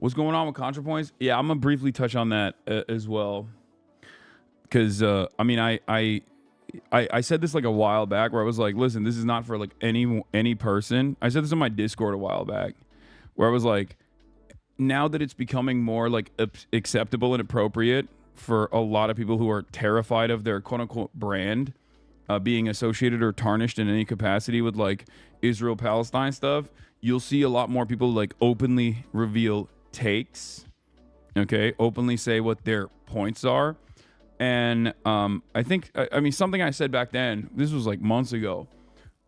What's going on with ContraPoints? Yeah, I'm gonna briefly touch on that as well, because I mean, I said this like a while back, where I was like, listen, this is not for like any person. I said this on my Discord a while back, where I was like, now that it's becoming more like acceptable and appropriate for a lot of people who are terrified of their quote unquote brand being associated or tarnished in any capacity with like Israel Palestine stuff, you'll see a lot more people like openly reveal takes, okay, openly say what their points are. And I think, I mean, something I said back then, this was like months ago,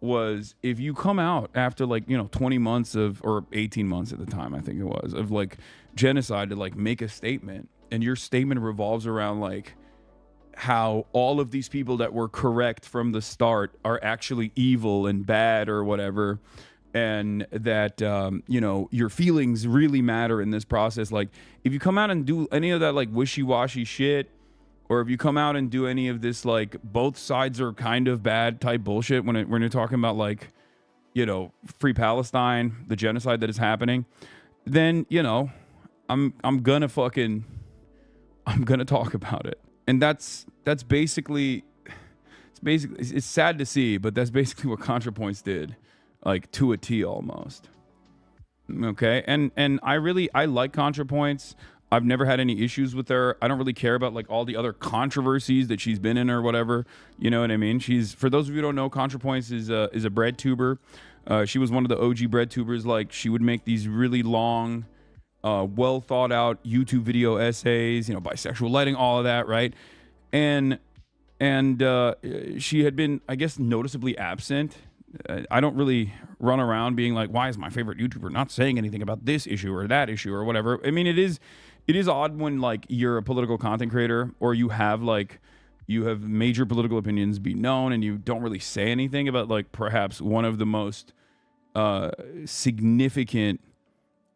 was if you come out after like, 20 months of, or 18 months at the time, I think it was, of like genocide, to like make a statement, and your statement revolves around like how all of these people that were correct from the start are actually evil and bad or whatever, and that your feelings really matter in this process. Like, if you come out and do any of that like wishy-washy shit, or if you come out and do any of this like both sides are kind of bad type bullshit when you're talking about like free Palestine, the genocide that is happening, then I'm gonna talk about it. And that's basically, it's sad to see, but that's basically what ContraPoints did, like to a T almost. Okay, and I like ContraPoints. I've never had any issues with her. I don't really care about like all the other controversies that she's been in or whatever. You know what I mean? For those of you who don't know, ContraPoints is a bread tuber. She was one of the OG bread tubers. Like, she would make these really long, well thought out YouTube video essays, bisexual lighting, all of that, right? And she had been, I guess, noticeably absent. I don't really run around being like, why is my favorite YouTuber not saying anything about this issue or that issue or whatever? I mean, it is odd when like you're a political content creator, or you have major political opinions be known, and you don't really say anything about like perhaps one of the most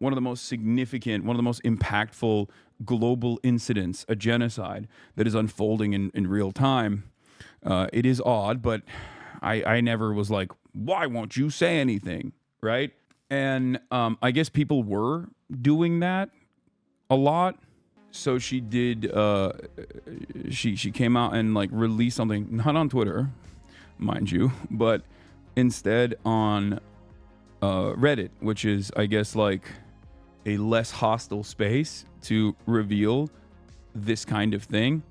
impactful global incidents, a genocide that is unfolding in real time. It is odd, but I never was like, why won't you say anything, right? And I guess people were doing that a lot. So she did, she came out and like released something, not on Twitter, mind you, but instead on Reddit, which is, I guess, like a less hostile space to reveal this kind of thing.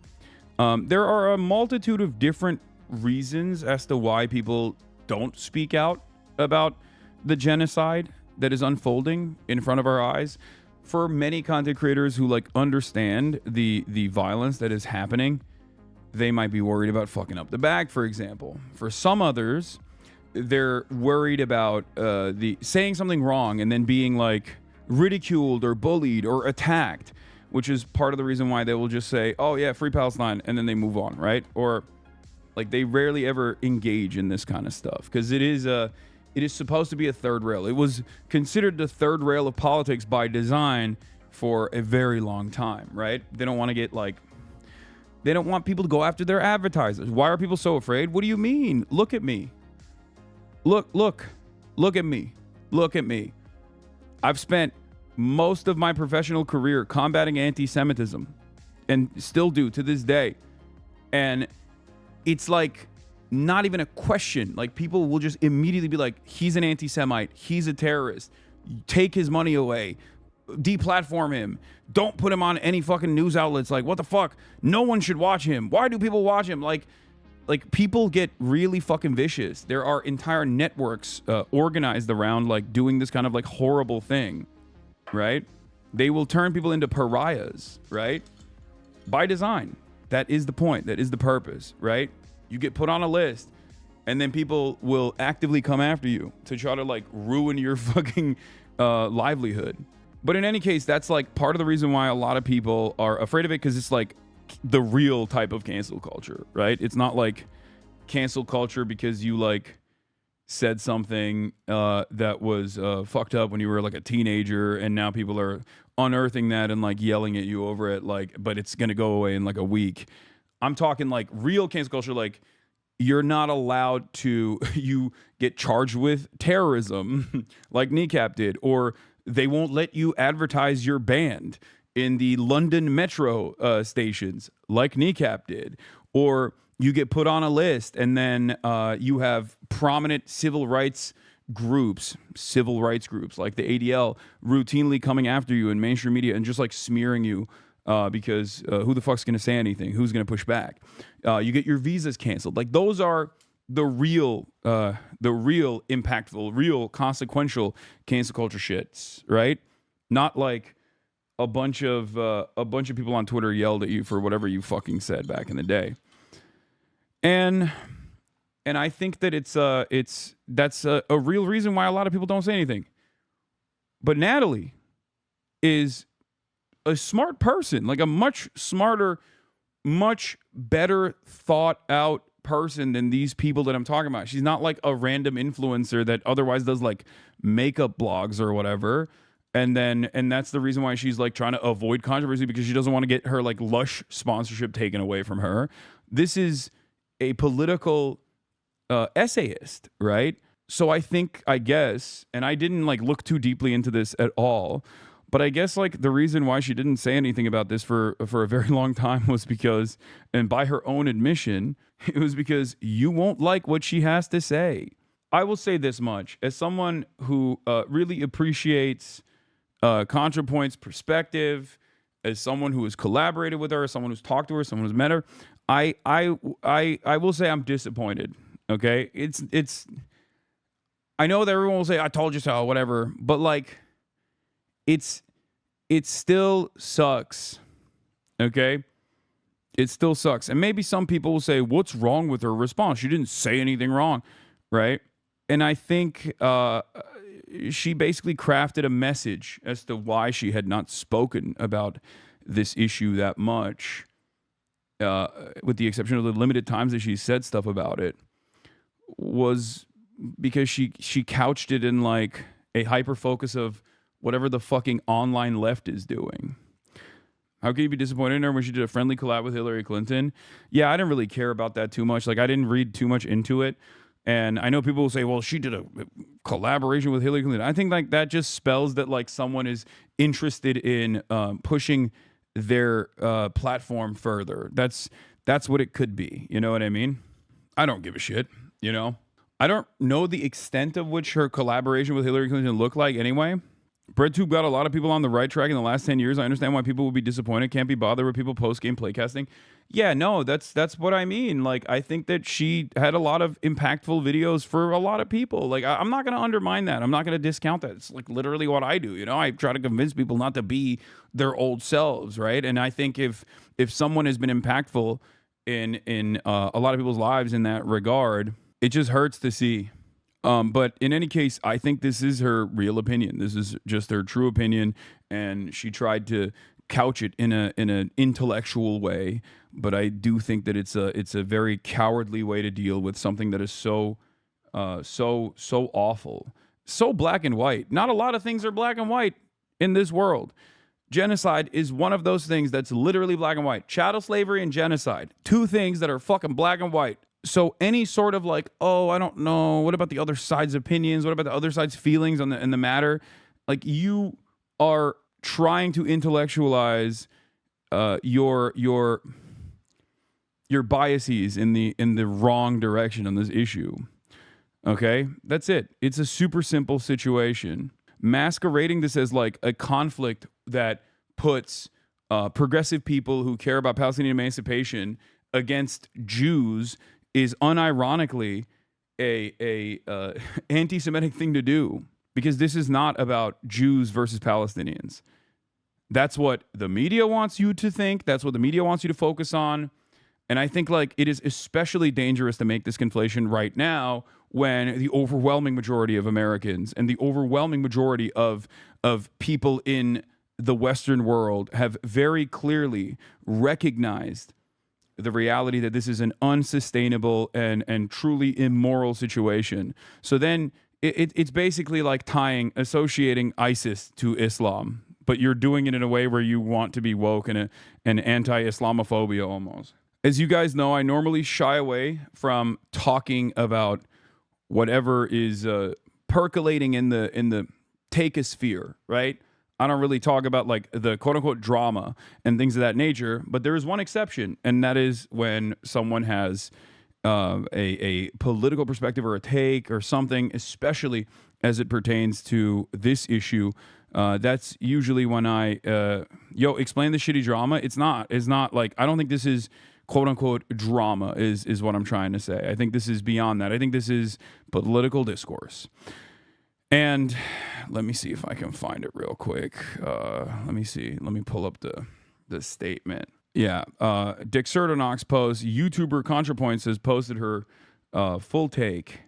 There are a multitude of different reasons as to why people don't speak out about the genocide that is unfolding in front of our eyes. For many content creators who like understand the violence that is happening, they might be worried about fucking up the bag, for example. For some others, they're worried about the saying something wrong and then being like ridiculed or bullied or attacked, which is part of the reason why they will just say, oh yeah, free Palestine, and then they move on, right? Or like they rarely ever engage in this kind of stuff, because it is supposed to be a third rail. It was considered the third rail of politics by design for a very long time, right? They don't want to get like, they don't want people to go after their advertisers. Why are people so afraid? What do you mean? Look at me. Look at me. Look at me. I've spent most of my professional career combating anti-Semitism, and still do to this day. And it's like not even a question. Like, people will just immediately be like, he's an anti-Semite, he's a terrorist, take his money away, deplatform him, don't put him on any fucking news outlets. Like, what the fuck? No one should watch him. Why do people watch him? Like people get really fucking vicious. There are entire networks organized around like doing this kind of like horrible thing, right? They will turn people into pariahs, right? By design. That is the point. That is the purpose, right? You get put on a list, and then people will actively come after you to try to like ruin your fucking livelihood. But in any case, that's like part of the reason why a lot of people are afraid of it, because it's like the real type of cancel culture, right? It's not like cancel culture because you like said something that was fucked up when you were like a teenager, and now people are unearthing that and like yelling at you over it, like, but it's gonna go away in like a week. I'm talking like real cancel culture, like you're not allowed to, you get charged with terrorism like Kneecap did, or They won't let you advertise your band in the London metro stations like Kneecap did. Or you get put on a list, and then you have prominent civil rights groups like the ADL routinely coming after you in mainstream media and just like smearing you because who the fuck's going to say anything? Who's going to push back? You get your visas canceled. Like those are the real impactful, real consequential cancel culture shits, right? Not like a bunch of people on Twitter yelled at you for whatever you fucking said back in the day. And I think that that's a real reason why a lot of people don't say anything. But Natalie is a smart person, like a much smarter, much better thought out person than these people that I'm talking about. She's not like a random influencer that otherwise does like makeup blogs or whatever. And that's the reason why she's like trying to avoid controversy, because she doesn't want to get her like Lush sponsorship taken away from her. This is a political essayist, right? So I guess, and I didn't like look too deeply into this at all, but I guess like the reason why she didn't say anything about this for a very long time was because, and by her own admission, it was because you won't like what she has to say. I will say this much, as someone who really appreciates ContraPoints' perspective, as someone who has collaborated with her, as someone who's talked to her, someone who's met her, I will say I'm disappointed. Okay, it's. I know that everyone will say I told you so, whatever, but like, it still sucks. Okay, it still sucks, and maybe some people will say, "What's wrong with her response? She didn't say anything wrong, right?" And I think she basically crafted a message as to why she had not spoken about this issue that much, with the exception of the limited times that she said stuff about it, was because she couched it in like a hyper focus of whatever the fucking online left is doing. How can you be disappointed in her when she did a friendly collab with Hillary Clinton? Yeah, I didn't really care about that too much. Like, I didn't read too much into it. And I know people will say, well, she did a collaboration with Hillary Clinton. I think like that just spells that like someone is interested in pushing their platform further. That's what it could be. You know what I mean? I don't give a shit, you know? I don't know the extent of which her collaboration with Hillary Clinton looked like anyway. BreadTube got a lot of people on the right track in the last 10 years. I understand why people would be disappointed. Can't be bothered with people post-game playcasting. Yeah, no, that's what I mean. Like, I think that she had a lot of impactful videos for a lot of people. Like, I'm not going to undermine that. I'm not going to discount that. It's like literally what I do. You know, I try to convince people not to be their old selves, right? And I think if someone has been impactful in a lot of people's lives in that regard, it just hurts to see. But in any case, I think this is her real opinion. This is just her true opinion, and she tried to couch it in an intellectual way. But I do think that it's a very cowardly way to deal with something that is so awful, so black and white. Not a lot of things are black and white in this world. Genocide is one of those things that's literally black and white. Chattel slavery and genocide, two things that are fucking black and white. So any sort of like, oh, I don't know, what about the other side's opinions? What about the other side's feelings on in the matter? Like, you are trying to intellectualize your biases in the wrong direction on this issue. Okay? That's it. It's a super simple situation. Masquerading this as like a conflict that puts progressive people who care about Palestinian emancipation against Jews is unironically a anti-Semitic thing to do, because this is not about Jews versus Palestinians. That's what the media wants you to think. That's what the media wants you to focus on. And I think like it is especially dangerous to make this conflation right now, when the overwhelming majority of Americans and the overwhelming majority of people in the Western world have very clearly recognized the reality that this is an unsustainable and truly immoral situation. So then it's basically like associating ISIS to Islam, but you're doing it in a way where you want to be woke and anti-Islamophobia almost. As you guys know, I normally shy away from talking about whatever is percolating in the take a sphere, right? I don't really talk about like the quote unquote drama and things of that nature, but there is one exception, and that is when someone has a political perspective or a take or something, especially as it pertains to this issue. That's usually when I explain the shitty drama. It's not like, I don't think this is quote unquote drama is what I'm trying to say. I think this is beyond that. I think this is political discourse. And let me see if I can find it real quick. Let me see. Let me pull up the statement. Yeah. Dick Sertonox posts, YouTuber ContraPoints has posted her full take.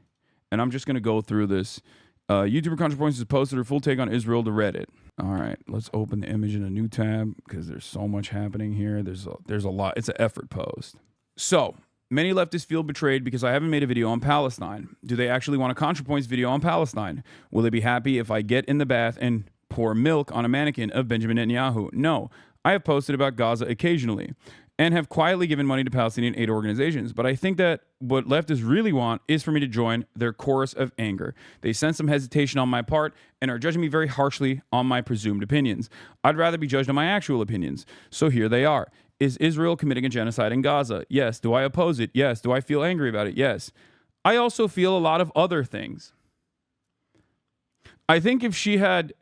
And I'm just going to go through this. YouTuber ContraPoints has posted her full take on Israel to Reddit. All right. Let's open the image in a new tab because there's so much happening here. There's a lot. It's an effort post. So, many leftists feel betrayed because I haven't made a video on Palestine. Do they actually want a ContraPoints video on Palestine? Will they be happy if I get in the bath and pour milk on a mannequin of Benjamin Netanyahu? No. I have posted about Gaza occasionally and have quietly given money to Palestinian aid organizations. But I think that what leftists really want is for me to join their chorus of anger. They sense some hesitation on my part and are judging me very harshly on my presumed opinions. I'd rather be judged on my actual opinions. So here they are. Is Israel committing a genocide in Gaza? Yes. Do I oppose it? Yes. Do I feel angry about it? Yes. I also feel a lot of other things. I think if she had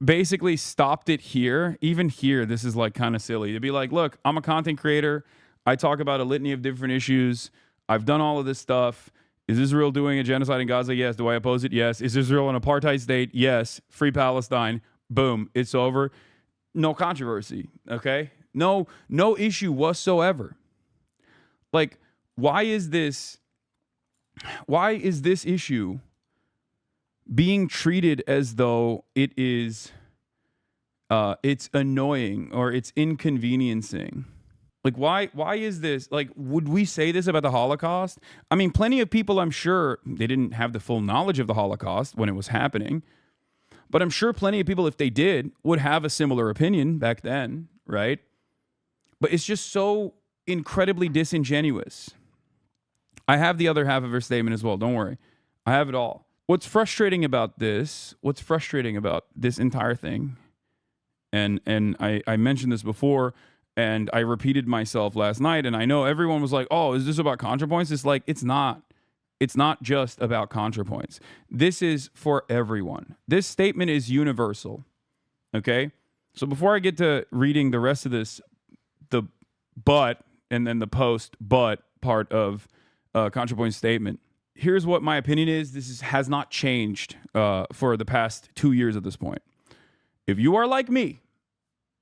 basically stopped it here, even here, this is like kind of silly. To be like, look, I'm a content creator. I talk about a litany of different issues. I've done all of this stuff. Is Israel doing a genocide in Gaza? Yes. Do I oppose it? Yes. Is Israel an apartheid state? Yes. Free Palestine. Boom. It's over. No controversy. Okay? No issue whatsoever. Like, why is this issue being treated as though it is it's annoying or it's inconveniencing? Like, why is this? Like, would we say this about the Holocaust? I mean, plenty of people, I'm sure, they didn't have the full knowledge of the Holocaust when it was happening, but I'm sure plenty of people, if they did, would have a similar opinion back then, right? But it's just so incredibly disingenuous. I have the other half of her statement as well. Don't worry. I have it all. What's frustrating about this entire thing, and I mentioned this before, and I repeated myself last night, and I know everyone was like, oh, is this about ContraPoints? It's like, it's not. It's not just about ContraPoints. This is for everyone. This statement is universal, okay? So before I get to reading the rest of this, the but and then the post but part of ContraPoint's statement, here's what my opinion is. This has not changed for the past 2 years at this point. If you are like me,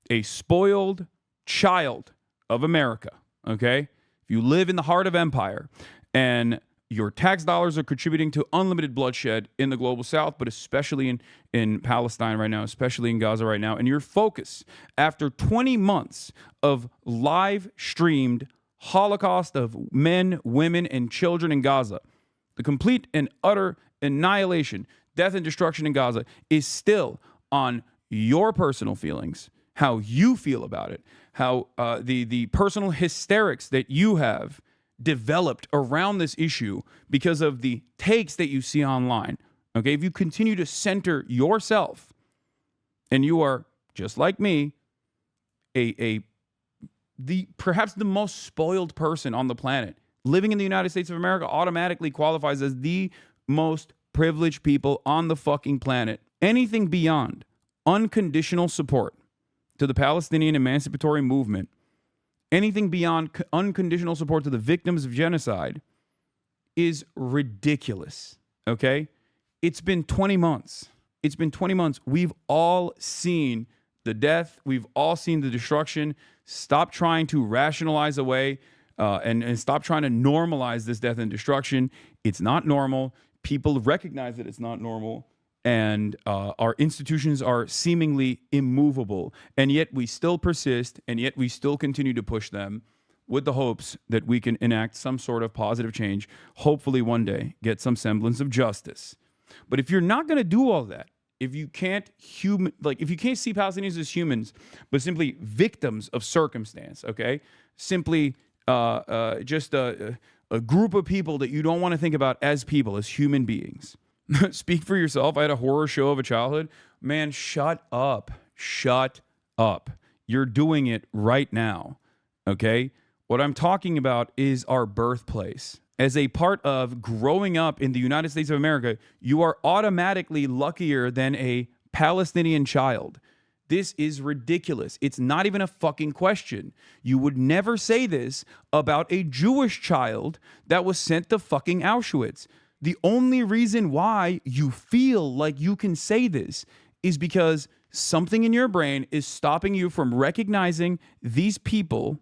a spoiled child of America, okay? If you live in the heart of empire and your tax dollars are contributing to unlimited bloodshed in the global south, but especially in Palestine right now, especially in Gaza right now, and your focus after 20 months of live streamed Holocaust of men, women, and children in Gaza, the complete and utter annihilation, death and destruction in Gaza is still on your personal feelings, how you feel about it, how the personal hysterics that you have developed around this issue because of the takes that you see online. Okay, if you continue to center yourself and you are just like me, perhaps the most spoiled person on the planet, living in the United States of America automatically qualifies as the most privileged people on the fucking planet. Anything beyond unconditional support to the Palestinian emancipatory movement, anything beyond unconditional support to the victims of genocide is ridiculous, okay? It's been 20 months. It's been 20 months. We've all seen the death. We've all seen the destruction. Stop trying to rationalize away and stop trying to normalize this death and destruction. It's not normal. People recognize that it's not normal. And our institutions are seemingly immovable. And yet we still persist, and yet we still continue to push them with the hopes that we can enact some sort of positive change, hopefully one day get some semblance of justice. But if you're not going to do all that, if you can't see Palestinians as humans, but simply victims of circumstance, okay? Simply just a group of people that you don't want to think about as people, as human beings, Speak for yourself. I had a horror show of a childhood. Man, shut up. Shut up. You're doing it right now. Okay? What I'm talking about is our birthplace. As a part of growing up in the United States of America, you are automatically luckier than a Palestinian child. This is ridiculous. It's not even a fucking question. You would never say this about a Jewish child that was sent to fucking Auschwitz. The only reason why you feel like you can say this is because something in your brain is stopping you from recognizing these people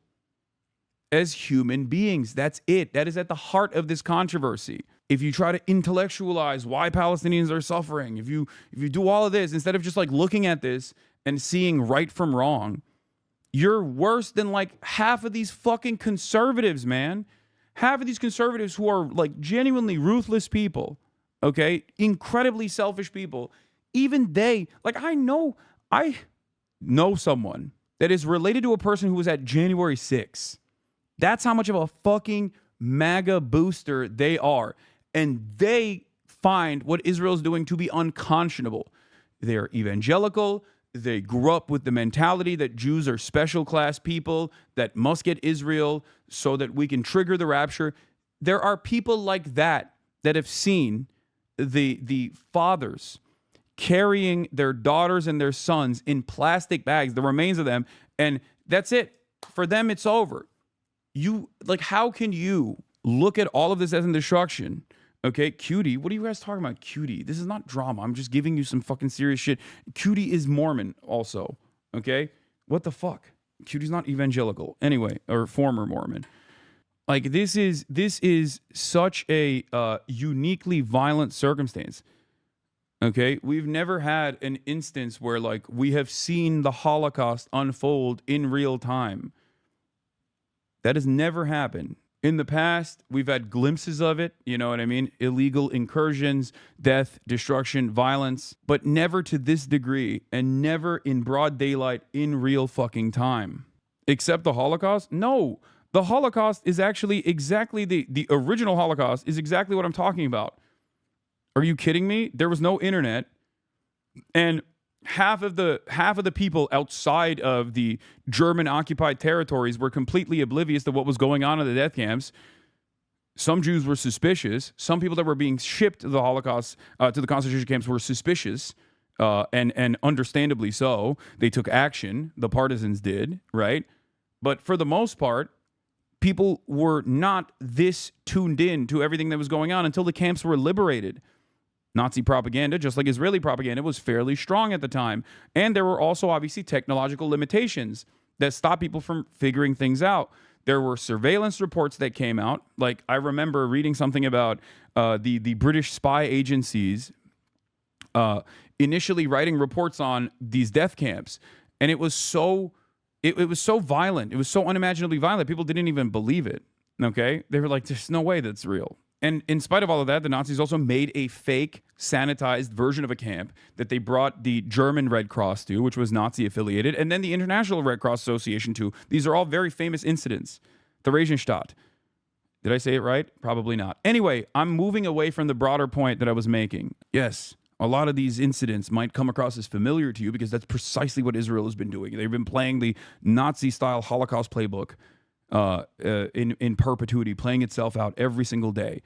as human beings. That's it. That is at the heart of this controversy. If you try to intellectualize why Palestinians are suffering, if you do all of this instead of just like looking at this and seeing right from wrong, you're worse than like half of these fucking conservatives, man. Half of these conservatives who are like genuinely ruthless people, okay? Incredibly selfish people. Even they, like I know someone that is related to a person who was at January 6th. That's how much of a fucking MAGA booster they are. And they find what Israel is doing to be unconscionable. They're evangelical. They grew up with the mentality that Jews are special class people that must get Israel so that we can trigger the rapture. There are people like that have seen the fathers carrying their daughters and their sons in plastic bags, the remains of them, and that's it. For them, it's over. How can you look at all of this as in destruction? Okay, Cutie, what are you guys talking about? Cutie, this is not drama. I'm just giving you some fucking serious shit. Cutie is Mormon also, okay? What the fuck? Cutie's not evangelical. Anyway, or former Mormon. Like, this is such a uniquely violent circumstance, okay? We've never had an instance where, like, we have seen the Holocaust unfold in real time. That has never happened. In the past, we've had glimpses of it, you know what I mean? Illegal incursions, death, destruction, violence, but never to this degree and never in broad daylight in real fucking time. Except the Holocaust? No, the Holocaust is actually exactly the original Holocaust is exactly what I'm talking about. Are you kidding me? There was no internet, and half of the people outside of the German occupied territories were completely oblivious to what was going on in the death camps. Some Jews were suspicious. Some people that were being shipped to the Holocaust, to the concentration camps, were suspicious, and understandably so. They took action. The partisans did, right? But for the most part, people were not this tuned in to everything that was going on until the camps were liberated. Nazi propaganda, just like Israeli propaganda, was fairly strong at the time. And there were also obviously technological limitations that stopped people from figuring things out. There were surveillance reports that came out. Like, I remember reading something about the British spy agencies initially writing reports on these death camps. And it was so violent. It was so unimaginably violent. People didn't even believe it. Okay? They were like, there's no way that's real. And in spite of all of that, the Nazis also made a fake, sanitized version of a camp that they brought the German Red Cross to, which was Nazi-affiliated, and then the International Red Cross Association to. These are all very famous incidents. Theresienstadt. Did I say it right? Probably not. Anyway, I'm moving away from the broader point that I was making. Yes, a lot of these incidents might come across as familiar to you because that's precisely what Israel has been doing. They've been playing the Nazi-style Holocaust playbook in perpetuity, playing itself out every single day.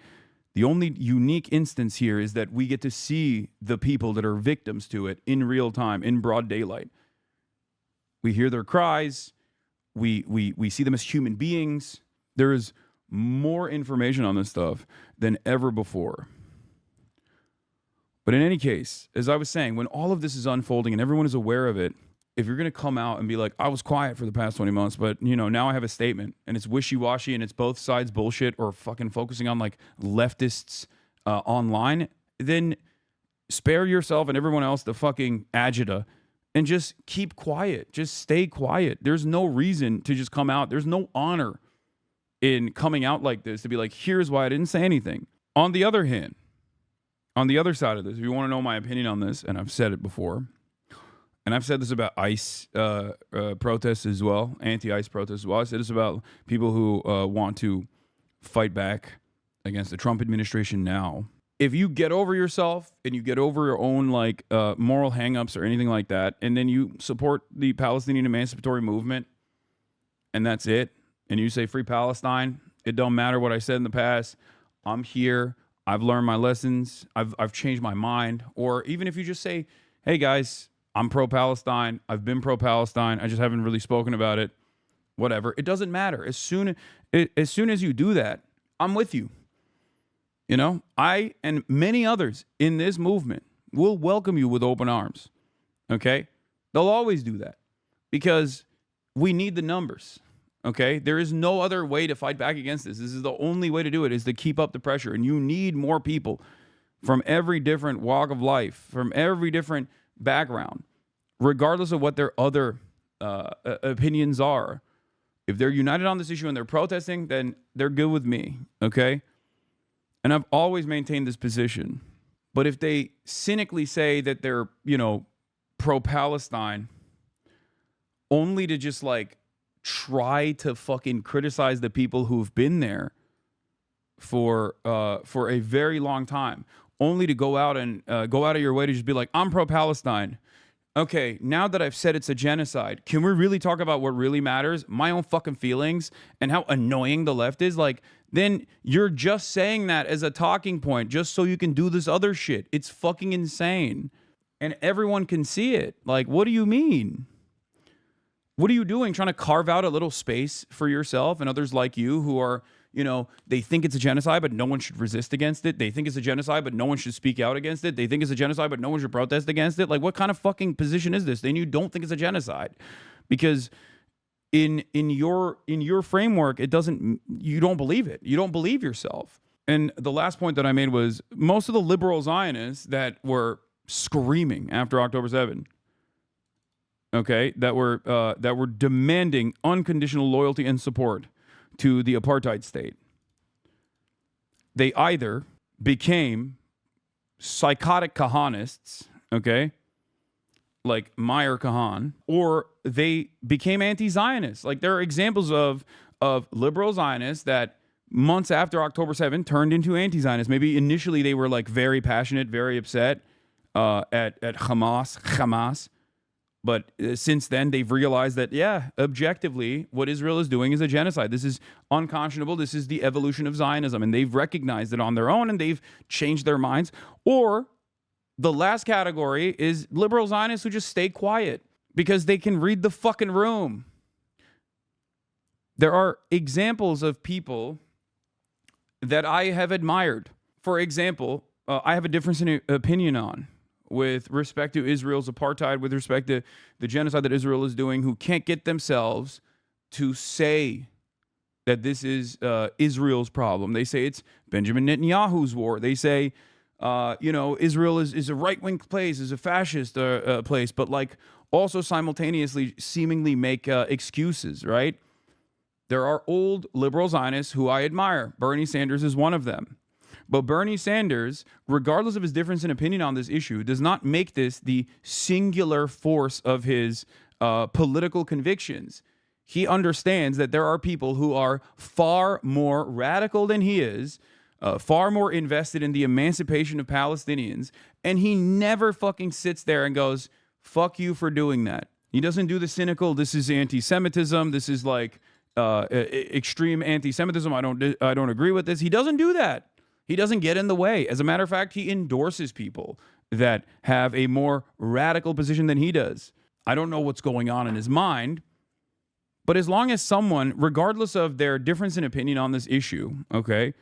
The only unique instance here is that we get to see the people that are victims to it in real time, in broad daylight. We hear their cries. We see them as human beings. There is more information on this stuff than ever before. But in any case, as I was saying, when all of this is unfolding and everyone is aware of it, if you're going to come out and be like, I was quiet for the past 20 months, but, now I have a statement and it's wishy-washy and it's both sides bullshit or fucking focusing on like leftists online, then spare yourself and everyone else the fucking agita and just keep quiet. Just stay quiet. There's no reason to just come out. There's no honor in coming out like this to be like, here's why I didn't say anything. On the other hand, on the other side of this, if you want to know my opinion on this, and I've said it before, and I've said this about ICE protests as well, anti-ICE protests as well. I said this about people who want to fight back against the Trump administration now. if you get over yourself and you get over your own like moral hangups or anything like that, and then you support the Palestinian emancipatory movement, and that's it, and you say free Palestine, it don't matter what I said in the past. I'm here. I've learned my lessons. I've changed my mind. Or even if you just say, hey guys, I'm pro-Palestine. I've been pro-Palestine. I just haven't really spoken about it. Whatever. It doesn't matter. As soon as you do that, I'm with you. You know, I and many others in this movement will welcome you with open arms. Okay? They'll always do that because we need the numbers. Okay? There is no other way to fight back against this. This is the only way to do it, is to keep up the pressure. And you need more people from every different walk of life, from every different background, regardless of what their other opinions are. If they're united on this issue and they're protesting, then they're good with me. Okay? And I've always maintained this position. But if they cynically say that they're, you know, pro-Palestine, only to just like try to fucking criticize the people who've been there for a very long time, only to go out of your way to just be like, I'm pro-Palestine. Okay, now that I've said it's a genocide, can we really talk about what really matters? My own fucking feelings and how annoying the left is? Like, then you're just saying that as a talking point just so you can do this other shit. It's fucking insane. And everyone can see it. Like, what do you mean? What are you doing? Trying to carve out a little space for yourself and others like you who are, you know, they think it's a genocide, but no one should resist against it. They think it's a genocide, but no one should speak out against it. They think it's a genocide, but no one should protest against it. Like, what kind of fucking position is this? Then you don't think it's a genocide because in your framework, you don't believe it. You don't believe yourself. And the last point that I made was most of the liberal Zionists that were screaming after October 7, okay, that were demanding unconditional loyalty and support to the apartheid state, they either became psychotic Kahanists, okay, like Meir Kahan, or they became anti-Zionists. Like, there are examples of liberal Zionists that months after October 7 turned into anti-Zionists. Maybe initially they were like very passionate, very upset at Hamas. But since then, they've realized that, yeah, objectively, what Israel is doing is a genocide. This is unconscionable. This is the evolution of Zionism. And they've recognized it on their own, and they've changed their minds. Or the last category is liberal Zionists who just stay quiet because they can read the fucking room. There are examples of people that I have admired. For example, I have a difference in opinion on with respect to Israel's apartheid, with respect to the genocide that Israel is doing, who can't get themselves to say that this is Israel's problem. They say it's Benjamin Netanyahu's war. They say, Israel is a right-wing place, is a fascist place, but like also simultaneously seemingly make excuses, right? There are old liberal Zionists who I admire. Bernie Sanders is one of them. But Bernie Sanders, regardless of his difference in opinion on this issue, does not make this the singular force of his political convictions. He understands that there are people who are far more radical than he is, far more invested in the emancipation of Palestinians, and he never fucking sits there and goes, fuck you for doing that. He doesn't do the cynical, this is anti-Semitism, this is like extreme anti-Semitism, I don't agree with this. He doesn't do that. He doesn't get in the way. As a matter of fact, he endorses people that have a more radical position than he does. I don't know what's going on in his mind, but as long as someone, regardless of their difference in opinion on this issue, okay,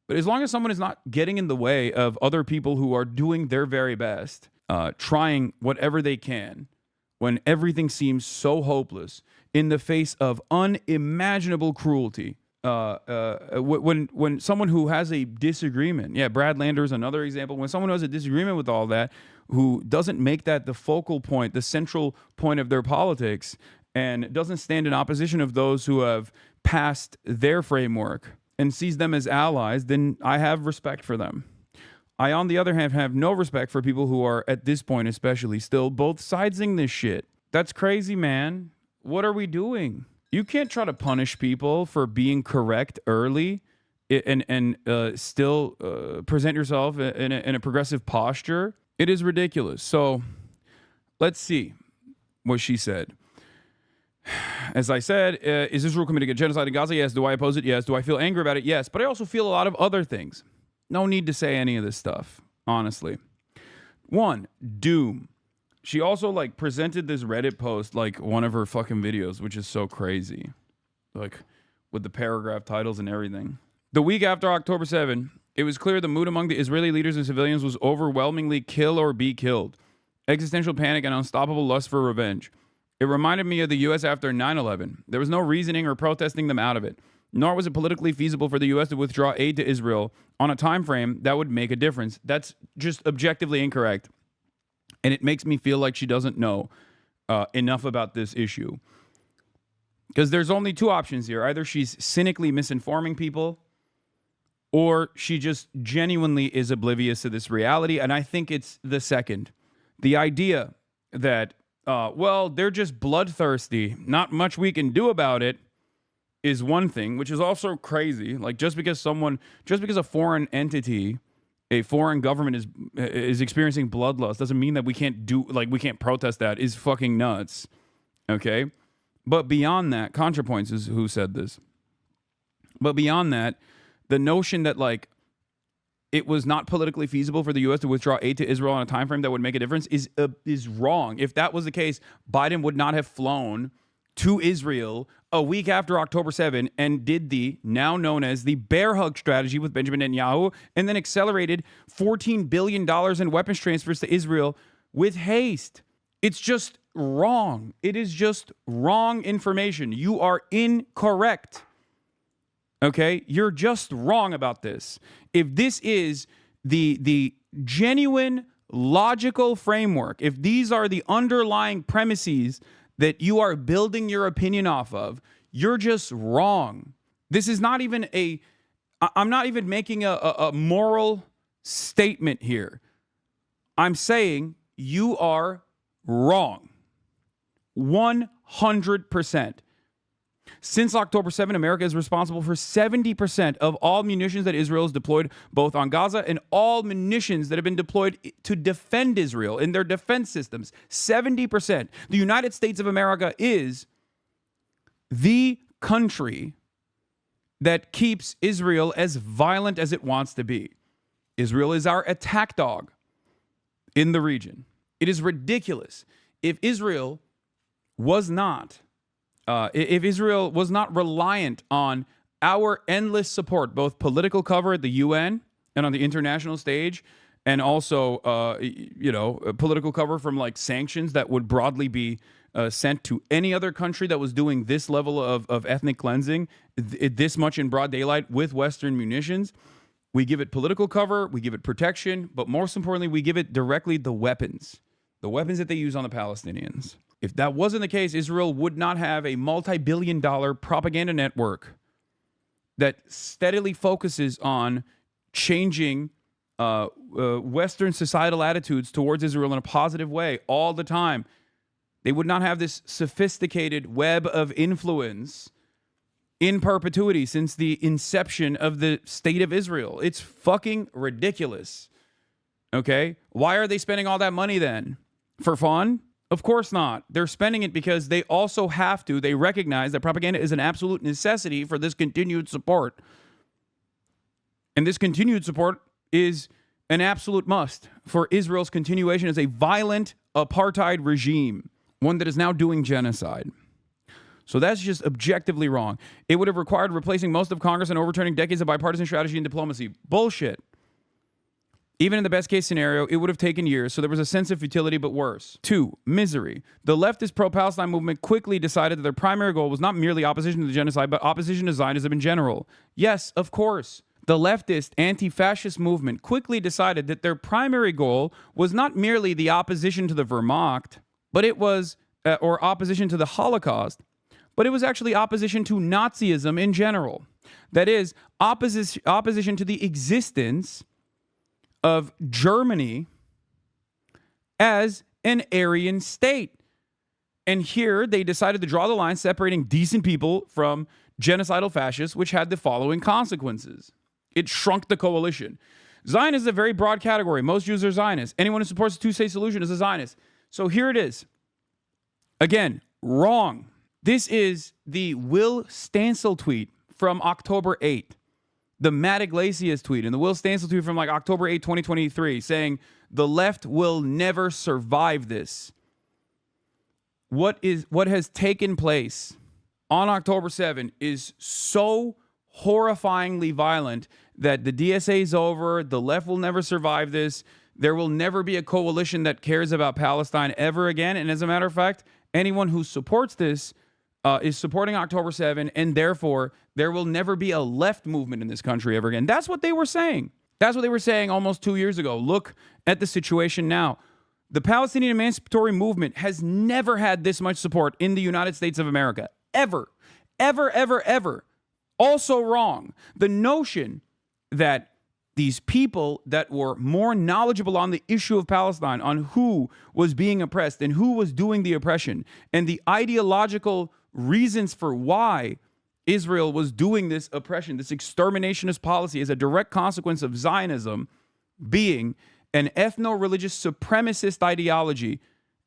but as long as someone is not getting in the way of other people who are doing their very best, trying whatever they can, when everything seems so hopeless, in the face of unimaginable cruelty, when someone who has a disagreement, yeah, Brad Lander is another example. When someone who has a disagreement with all that, who doesn't make that the focal point, the central point of their politics, and doesn't stand in opposition of those who have passed their framework and sees them as allies, then I have respect for them. I, on the other hand, have no respect for people who are, at this point especially, still both sidesing this shit. That's crazy, man. What are we doing? You can't try to punish people for being correct early and still present yourself in a progressive posture, it is ridiculous. So let's see what she said. As I said, is Israel committing a genocide in Gaza? Yes. Do I oppose it? Yes. Do I feel angry about it? Yes. But I also feel a lot of other things. No need to say any of this stuff, honestly. One, doom. She also like presented this Reddit post like one of her fucking videos, which is so crazy. Like with the paragraph titles and everything. The week after October 7, it was clear the mood among the Israeli leaders and civilians was overwhelmingly kill or be killed. Existential panic and unstoppable lust for revenge. It reminded me of the U.S. after 9/11. There was no reasoning or protesting them out of it. Nor was it politically feasible for the U.S. to withdraw aid to Israel on a time frame that would make a difference. That's just objectively incorrect. And it makes me feel like she doesn't know enough about this issue. Because there's only two options here. Either she's cynically misinforming people, or she just genuinely is oblivious to this reality. And I think it's the second. The idea that, well, they're just bloodthirsty, not much we can do about it, is one thing, which is also crazy. Like just because a foreign entity, a foreign government is experiencing bloodlust doesn't mean that we can't protest that, is fucking nuts. Okay? But beyond that, CONTRAPOINTS is who said this. But beyond that, the notion that like it was not politically feasible for the U.S. to withdraw aid to Israel on a time frame that would make a difference is wrong. If that was the case, Biden would not have flown to Israel a week after October 7 and did the now known as the bear hug strategy with Benjamin Netanyahu, and then accelerated $14 billion in weapons transfers to Israel with haste. It's just wrong. It is just wrong information. You are incorrect. Okay? You're just wrong about this. If this is the genuine logical framework, if these are the underlying premises that you are building your opinion off of, you're just wrong. This is not even I'm not even making a moral statement here. I'm saying you are wrong. 100%. Since October 7, America is responsible for 70% of all munitions that Israel has deployed both on Gaza and all munitions that have been deployed to defend Israel in their defense systems. 70%. The United States of America is the country that keeps Israel as violent as it wants to be. Israel is our attack dog in the region. It is ridiculous. If Israel was not reliant on our endless support, both political cover at the UN and on the international stage, and also, political cover from like sanctions that would broadly be sent to any other country that was doing this level of ethnic cleansing, this much in broad daylight with Western munitions. We give it political cover, we give it protection, but most importantly, we give it directly the weapons that they use on the Palestinians. If that wasn't the case, Israel would not have a multi-billion-dollar propaganda network that steadily focuses on changing Western societal attitudes towards Israel in a positive way all the time. They would not have this sophisticated web of influence in perpetuity since the inception of the state of Israel. It's fucking ridiculous. Okay? Why are they spending all that money then? For fun? Of course not. They're spending it because they also have to. They recognize that propaganda is an absolute necessity for this continued support. And this continued support is an absolute must for Israel's continuation as a violent apartheid regime, one that is now doing genocide. So that's just objectively wrong. It would have required replacing most of Congress and overturning decades of bipartisan strategy and diplomacy. Bullshit. Even in the best case scenario, it would have taken years, so there was a sense of futility, but worse. 2, misery. The leftist pro-Palestine movement quickly decided that their primary goal was not merely opposition to the genocide, but opposition to Zionism in general. Yes, of course. The leftist anti-fascist movement quickly decided that their primary goal was not merely the opposition to the Wehrmacht, but it was, or opposition to the Holocaust, but it was actually opposition to Nazism in general. That is, opposition to the existence of Germany as an Aryan state. And here they decided to draw the line separating decent people from genocidal fascists, which had the following consequences. It shrunk the coalition. Zionist is a very broad category. Most Jews are Zionists. Anyone who supports the two-state solution is a Zionist. So here it is. Again, wrong. This is the Will Stancil tweet from October 8th. The Matt Iglesias tweet and the Will Stancil tweet from like October 8, 2023, saying the left will never survive this. What has taken place on October 7 is so horrifyingly violent that the DSA is over. The left will never survive this. There will never be a coalition that cares about Palestine ever again. And as a matter of fact, anyone who supports this is supporting October 7, and therefore there will never be a left movement in this country ever again. That's what they were saying. That's what they were saying almost 2 years ago. Look at the situation now. The Palestinian emancipatory movement has never had this much support in the United States of America. Ever. Ever, ever, ever. Also wrong. The notion that these people that were more knowledgeable on the issue of Palestine, on who was being oppressed and who was doing the oppression, and the ideological reasons for why Israel was doing this oppression, this exterminationist policy as a direct consequence of Zionism being an ethno-religious supremacist ideology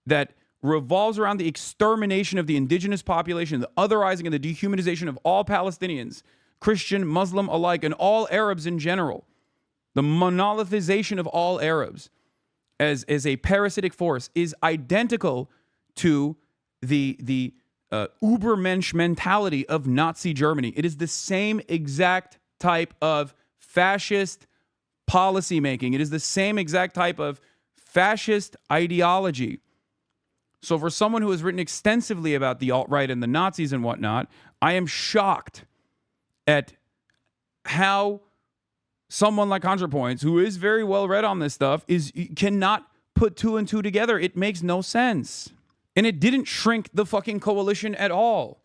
that revolves around the extermination of the indigenous population, the otherizing and the dehumanization of all Palestinians, Christian, Muslim alike, and all Arabs in general. The monolithization of all Arabs as a parasitic force is identical to the Übermensch mentality of Nazi Germany. It is the same exact type of fascist policymaking. It is the same exact type of fascist ideology. So for someone who has written extensively about the alt-right and the Nazis and whatnot, I am shocked at how someone like CONTRAPOINTS, who is very well read on this stuff, cannot put two and two together. It makes no sense. And it didn't shrink the fucking coalition at all.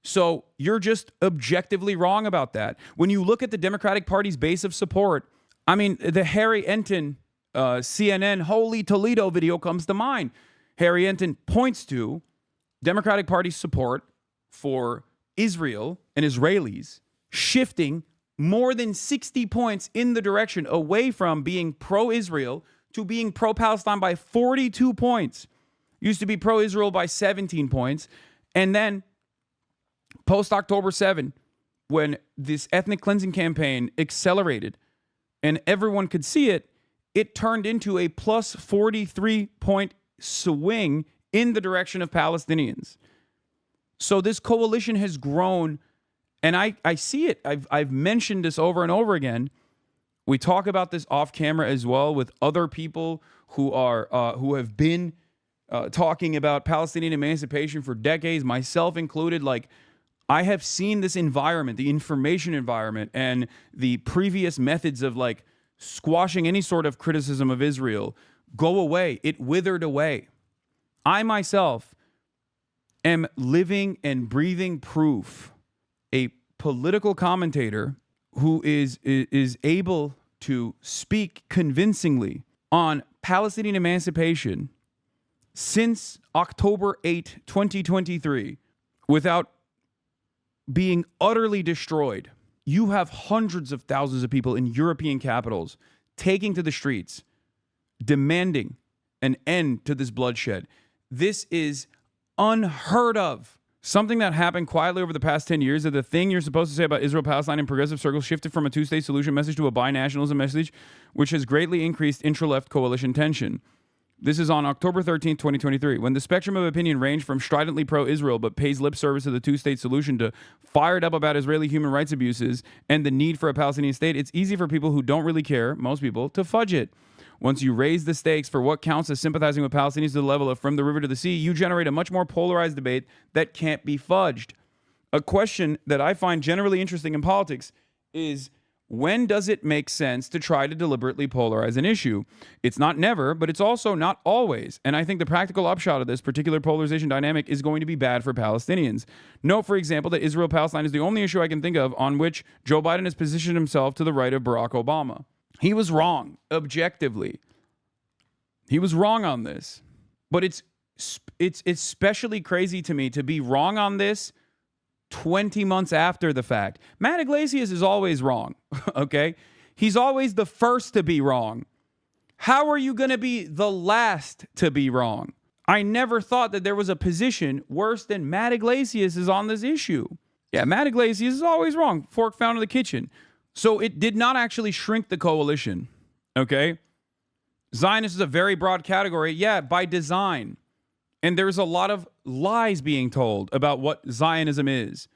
So you're just objectively wrong about that. When you look at the Democratic Party's base of support, I mean, the Harry Enton CNN Holy Toledo video comes to mind. Harry Enton points to Democratic Party support for Israel and Israelis shifting more than 60 points in the direction away from being pro-Israel to being pro-Palestine by 42 points. Used to be pro-Israel by 17 points. And then post-October 7, when this ethnic cleansing campaign accelerated and everyone could see it, it turned into a plus 43-point swing in the direction of Palestinians. So this coalition has grown, and I see it. I've mentioned this over and over again. We talk about this off camera as well with other people who have been talking about Palestinian emancipation for decades, myself included. Like, I have seen this environment, the information environment, and the previous methods of like squashing any sort of criticism of Israel go away. It withered away. I myself am living and breathing proof. A political commentator who is able to speak convincingly on Palestinian emancipation since October 8, 2023, without being utterly destroyed. You have hundreds of thousands of people in European capitals taking to the streets, demanding an end to this bloodshed. This is unheard of. Something that happened quietly over the past 10 years, that the thing you're supposed to say about Israel, Palestine, and progressive circles shifted from a two-state solution message to a binationalism message, which has greatly increased intra-left coalition tension. This is on October 13th, 2023. When the spectrum of opinion ranged from stridently pro-Israel but pays lip service to the two-state solution to fired up about Israeli human rights abuses and the need for a Palestinian state, it's easy for people who don't really care, most people, to fudge it. Once you raise the stakes for what counts as sympathizing with Palestinians to the level of from the river to the sea, you generate a much more polarized debate that can't be fudged. A question that I find generally interesting in politics is, when does it make sense to try to deliberately polarize an issue? It's not never, but it's also not always. And I think the practical upshot of this particular polarization dynamic is going to be bad for Palestinians. Note, for example, that Israel-Palestine is the only issue I can think of on which Joe Biden has positioned himself to the right of Barack Obama. He was wrong, objectively. He was wrong on this. But it's especially crazy to me to be wrong on this 20 months after the fact. Matt Iglesias is always wrong, okay? He's always the first to be wrong. How are you going to be the last to be wrong? I never thought that there was a position worse than Matt Iglesias is on this issue. Yeah, Matt Iglesias is always wrong. Fork found in the kitchen. So it did not actually shrink the coalition, okay? Zionist is a very broad category, yeah, by design. And there's a lot of lies being told about what Zionism is.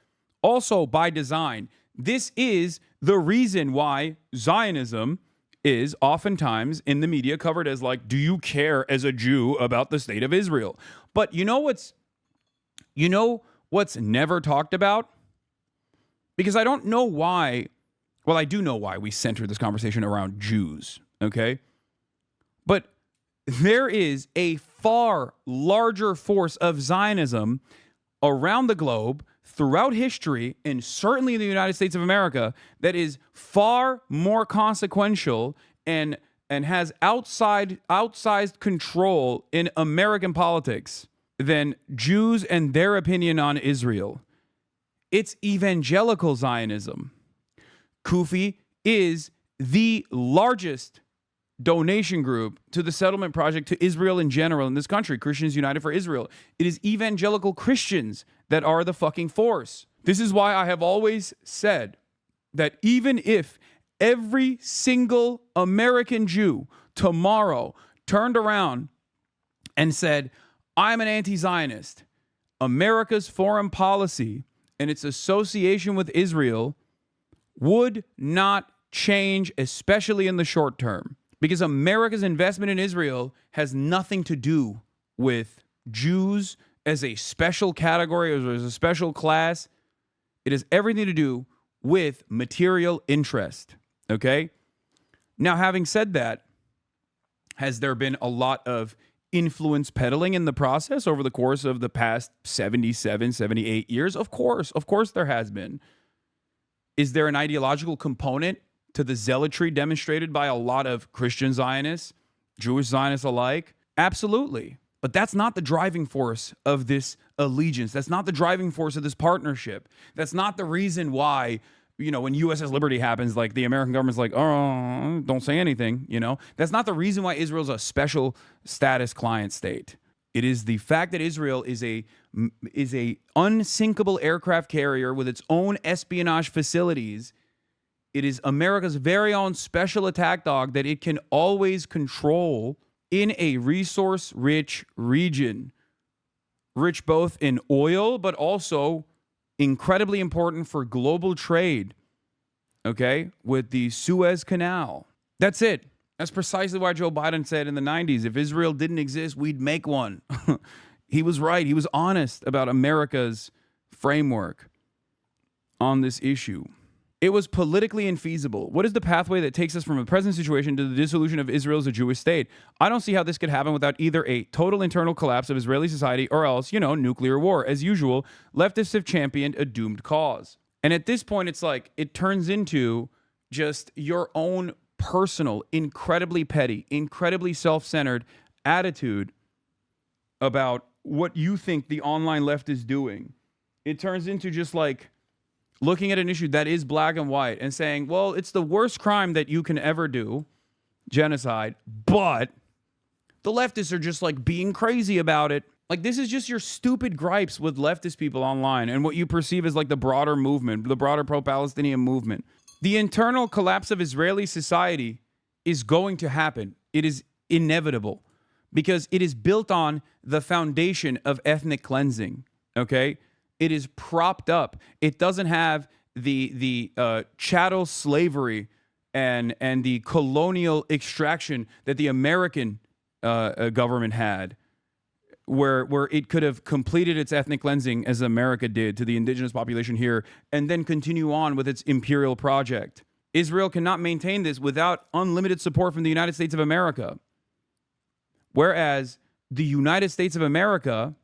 Also by design. This is the reason why Zionism is oftentimes in the media covered as like, do you care as a Jew about the state of Israel? But you know what's never talked about? Because I don't know why, well, I do know why we center this conversation around Jews, okay? But there is a far larger force of Zionism around the globe, throughout history, and certainly in the United States of America, that is far more consequential and has outsized control in American politics than Jews and their opinion on Israel. It's evangelical Zionism. Kufi is the largest donation group to the settlement project to Israel in general in this country, Christians United for Israel. It is evangelical Christians that are the fucking force. This is why I have always said that even if every single American Jew tomorrow turned around and said, I'm an anti-Zionist, America's foreign policy and its association with Israel would not change, especially in the short term. Because America's investment in Israel has nothing to do with Jews as a special category or as a special class. It has everything to do with material interest. Okay? Now, having said that, has there been a lot of influence peddling in the process over the course of the past 77, 78 years? Of course there has been. Is there an ideological component to the zealotry demonstrated by a lot of Christian Zionists, Jewish Zionists alike? Absolutely. But that's not the driving force of this allegiance. That's not the driving force of this partnership. That's not the reason why, you know, when USS Liberty happens, like the American government's like, oh, don't say anything, you know? That's not the reason why Israel's a special status client state. It is the fact that Israel is a unsinkable aircraft carrier with its own espionage facilities. It is America's very own special attack dog that it can always control in a resource-rich region. Rich both in oil, but also incredibly important for global trade, okay, with the Suez Canal. That's it. That's precisely why Joe Biden said in the 90s, if Israel didn't exist, we'd make one. He was right. He was honest about America's framework on this issue. It was politically infeasible. What is the pathway that takes us from the present situation to the dissolution of Israel as a Jewish state? I don't see how this could happen without either a total internal collapse of Israeli society or else, you know, nuclear war. As usual, leftists have championed a doomed cause. And at this point, it's like it turns into just your own personal, incredibly petty, incredibly self-centered attitude about what you think the online left is doing. It turns into just like looking at an issue that is black and white and saying, well, it's the worst crime that you can ever do, genocide, but the leftists are just like being crazy about it. Like, this is just your stupid gripes with leftist people online and what you perceive as like the broader movement, the broader pro-Palestinian movement. The internal collapse of Israeli society is going to happen. It is inevitable because it is built on the foundation of ethnic cleansing, okay? It is propped up. It doesn't have the chattel slavery and the colonial extraction that the American government had, where it could have completed its ethnic cleansing as America did to the indigenous population here and then continue on with its imperial project. Israel cannot maintain this without unlimited support from the United States of America. Whereas the United States of America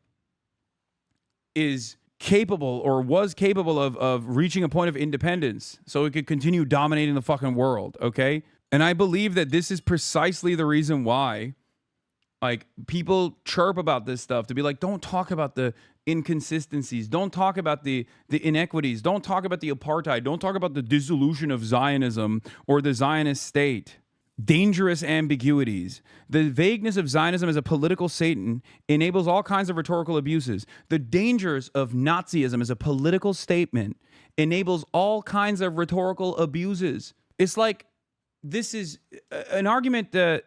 is capable or was capable of reaching a point of independence so it could continue dominating the fucking world, okay? And I believe that this is precisely the reason why, like, people chirp about this stuff to be like, don't talk about the inconsistencies. Don't talk about the inequities. Don't talk about the apartheid. Don't talk about the dissolution of Zionism or the Zionist state. Dangerous ambiguities. The vagueness of Zionism as a political Satan enables all kinds of rhetorical abuses. The dangers of Nazism as a political statement enables all kinds of rhetorical abuses. It's like this is an argument that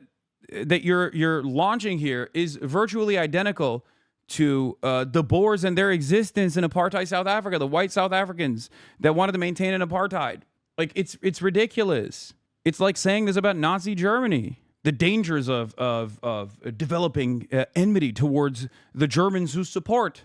you're launching here is virtually identical to the Boers and their existence in apartheid South Africa, the white South Africans that wanted to maintain an apartheid. Like it's ridiculous. It's like saying this about Nazi Germany. The dangers of developing enmity towards the Germans who support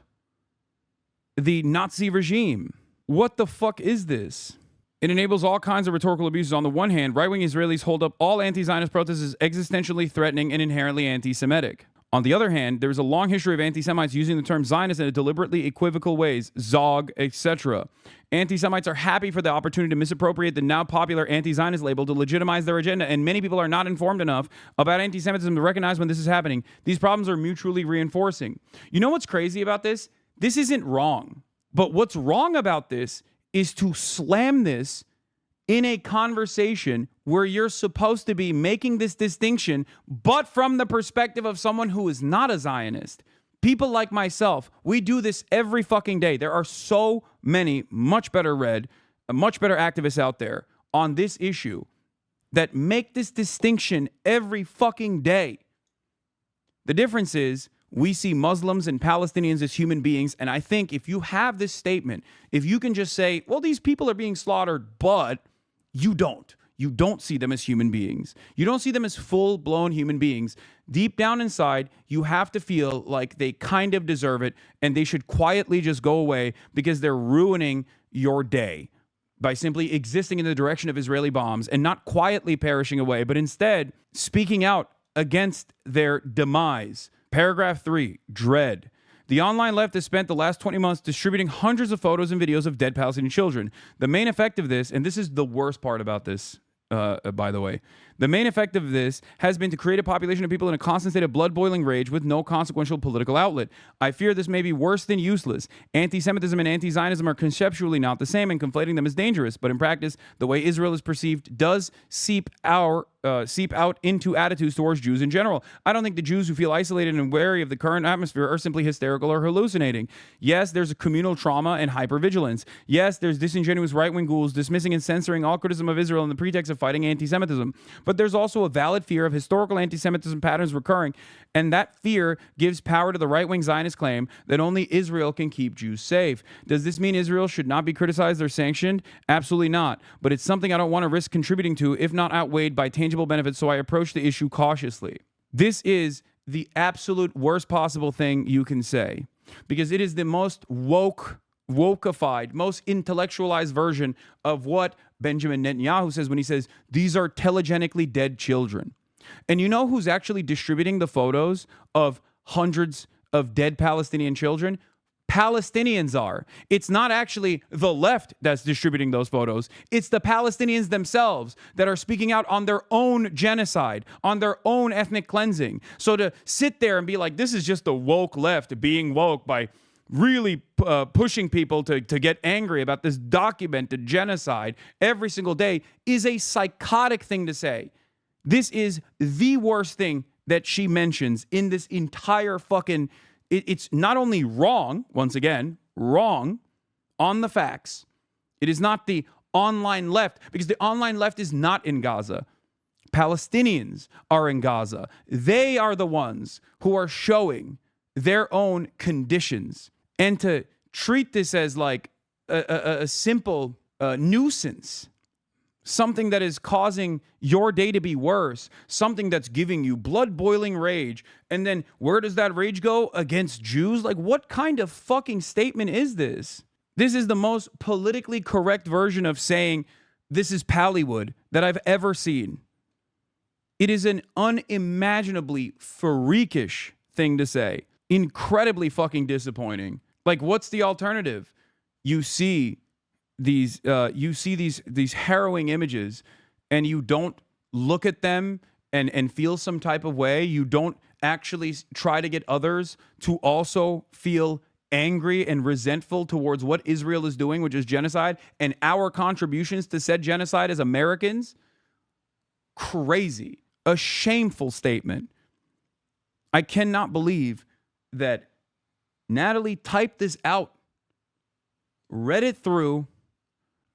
the Nazi regime. What the fuck is this? It enables all kinds of rhetorical abuses. On the one hand, right-wing Israelis hold up all anti-Zionist protests as existentially threatening and inherently anti-Semitic. On the other hand, there is a long history of anti-Semites using the term Zionist in a deliberately equivocal ways, Zog, etc. Anti-Semites are happy for the opportunity to misappropriate the now popular anti-Zionist label to legitimize their agenda, and many people are not informed enough about anti-Semitism to recognize when this is happening. These problems are mutually reinforcing. You know what's crazy about this? This isn't wrong. But what's wrong about this is to slam this in a conversation where you're supposed to be making this distinction, but from the perspective of someone who is not a Zionist. People like myself, we do this every fucking day. There are so many much better read, much better activists out there on this issue that make this distinction every fucking day. The difference is we see Muslims and Palestinians as human beings, and I think if you have this statement, if you can just say, well, these people are being slaughtered, but you don't. You don't see them as human beings. You don't see them as full-blown human beings. Deep down inside, you have to feel like they kind of deserve it, and they should quietly just go away because they're ruining your day by simply existing in the direction of Israeli bombs and not quietly perishing away, but instead speaking out against their demise. Paragraph 3, dread. The online left has spent the last 20 months distributing hundreds of photos and videos of dead Palestinian children. The main effect of this, and this is the worst part about this, by the way, the main effect of this has been to create a population of people in a constant state of blood-boiling rage with no consequential political outlet. I fear this may be worse than useless. Anti-Semitism and anti-Zionism are conceptually not the same, and conflating them is dangerous. But in practice, the way Israel is perceived does seep out into attitudes towards Jews in general. I don't think the Jews who feel isolated and wary of the current atmosphere are simply hysterical or hallucinating. Yes, there's a communal trauma and hypervigilance. Yes, there's disingenuous right-wing ghouls dismissing and censoring all criticism of Israel in the pretext of fighting anti-Semitism. But there's also a valid fear of historical anti-Semitism patterns recurring, and that fear gives power to the right-wing Zionist claim that only Israel can keep Jews safe. Does this mean Israel should not be criticized or sanctioned? Absolutely not. But it's something I don't want to risk contributing to, if not outweighed by tangible benefits, so I approach the issue cautiously. This is the absolute worst possible thing you can say, because it is the most wokeified, most intellectualized version of what Benjamin Netanyahu says when he says, these are telegenically dead children. And you know who's actually distributing the photos of hundreds of dead Palestinian children? Palestinians are. It's not actually the left that's distributing those photos. It's the Palestinians themselves that are speaking out on their own genocide, on their own ethnic cleansing. So to sit there and be like, this is just the woke left being woke by really pushing people to get angry about this documented genocide every single day is a psychotic thing to say. This is the worst thing that she mentions in this entire fucking... It's not only wrong, once again, wrong on the facts. It is not the online left, because the online left is not in Gaza. Palestinians are in Gaza. They are the ones who are showing their own conditions. And to treat this as like a simple nuisance, something that is causing your day to be worse, something that's giving you blood-boiling rage, and then where does that rage go? Against Jews? Like, what kind of fucking statement is this? This is the most politically correct version of saying this is Pallywood that I've ever seen. It is an unimaginably freakish thing to say. Incredibly fucking disappointing. Like, what's the alternative? You see these harrowing images, and you don't look at them and feel some type of way. You don't actually try to get others to also feel angry and resentful towards what Israel is doing, which is genocide, and our contributions to said genocide as Americans? Crazy. A shameful statement. I cannot believe that Natalie typed this out, read it through,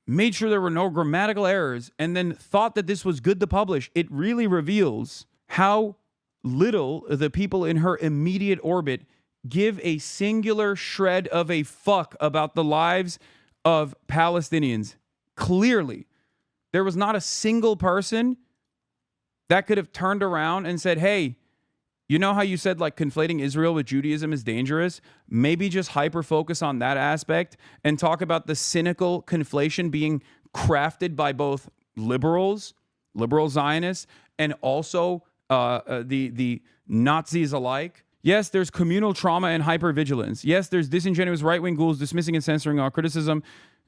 made sure there were no grammatical errors, and then thought that this was good to publish. It really reveals how little the people in her immediate orbit give a singular shred of a fuck about the lives of Palestinians. Clearly, there was not a single person that could have turned around and said, hey, you know how you said like conflating Israel with Judaism is dangerous? Maybe just hyper focus on that aspect and talk about the cynical conflation being crafted by both liberal Zionists, and also the Nazis alike. Yes, there's communal trauma and hypervigilance. Yes, there's disingenuous right-wing ghouls dismissing and censoring all criticism.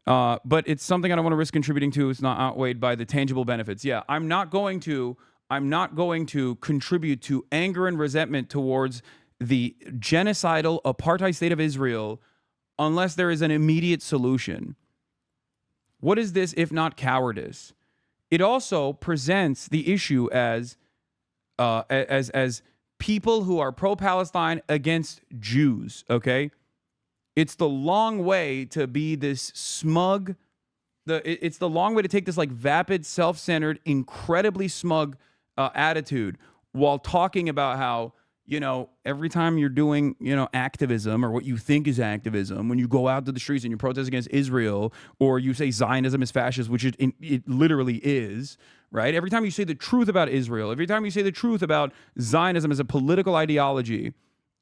But it's something I don't want to risk contributing to. It's not outweighed by the tangible benefits. Yeah, I'm not going to contribute to anger and resentment towards the genocidal apartheid state of Israel unless there is an immediate solution. What is this if not cowardice? It also presents the issue as people who are pro-Palestine against Jews, okay? It's the long way to be this smug, it's the long way to take this like vapid, self-centered, incredibly smug attitude while talking about how, you know, every time you're doing, you know, activism or what you think is activism, when you go out to the streets and you protest against Israel, or you say Zionism is fascist, which it literally is, right? Every time you say the truth about Israel, every time you say the truth about Zionism as a political ideology,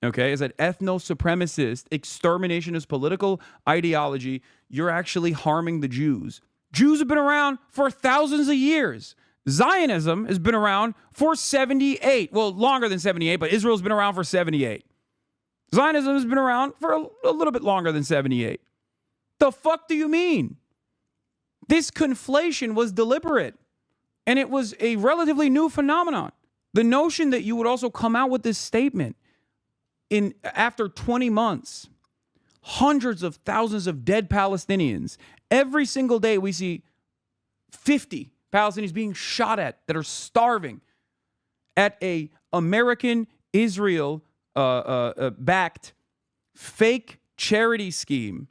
okay, as an ethno-supremacist, exterminationist political ideology, you're actually harming the Jews. Jews have been around for thousands of years. Zionism has been around for 78. Well, longer than 78, but Israel's been around for 78. Zionism has been around for a little bit longer than 78. The fuck do you mean? This conflation was deliberate, and it was a relatively new phenomenon. The notion that you would also come out with this statement after 20 months, hundreds of thousands of dead Palestinians. Every single day we see 50 Palestinians being shot at that are starving at a American Israel backed fake charity scheme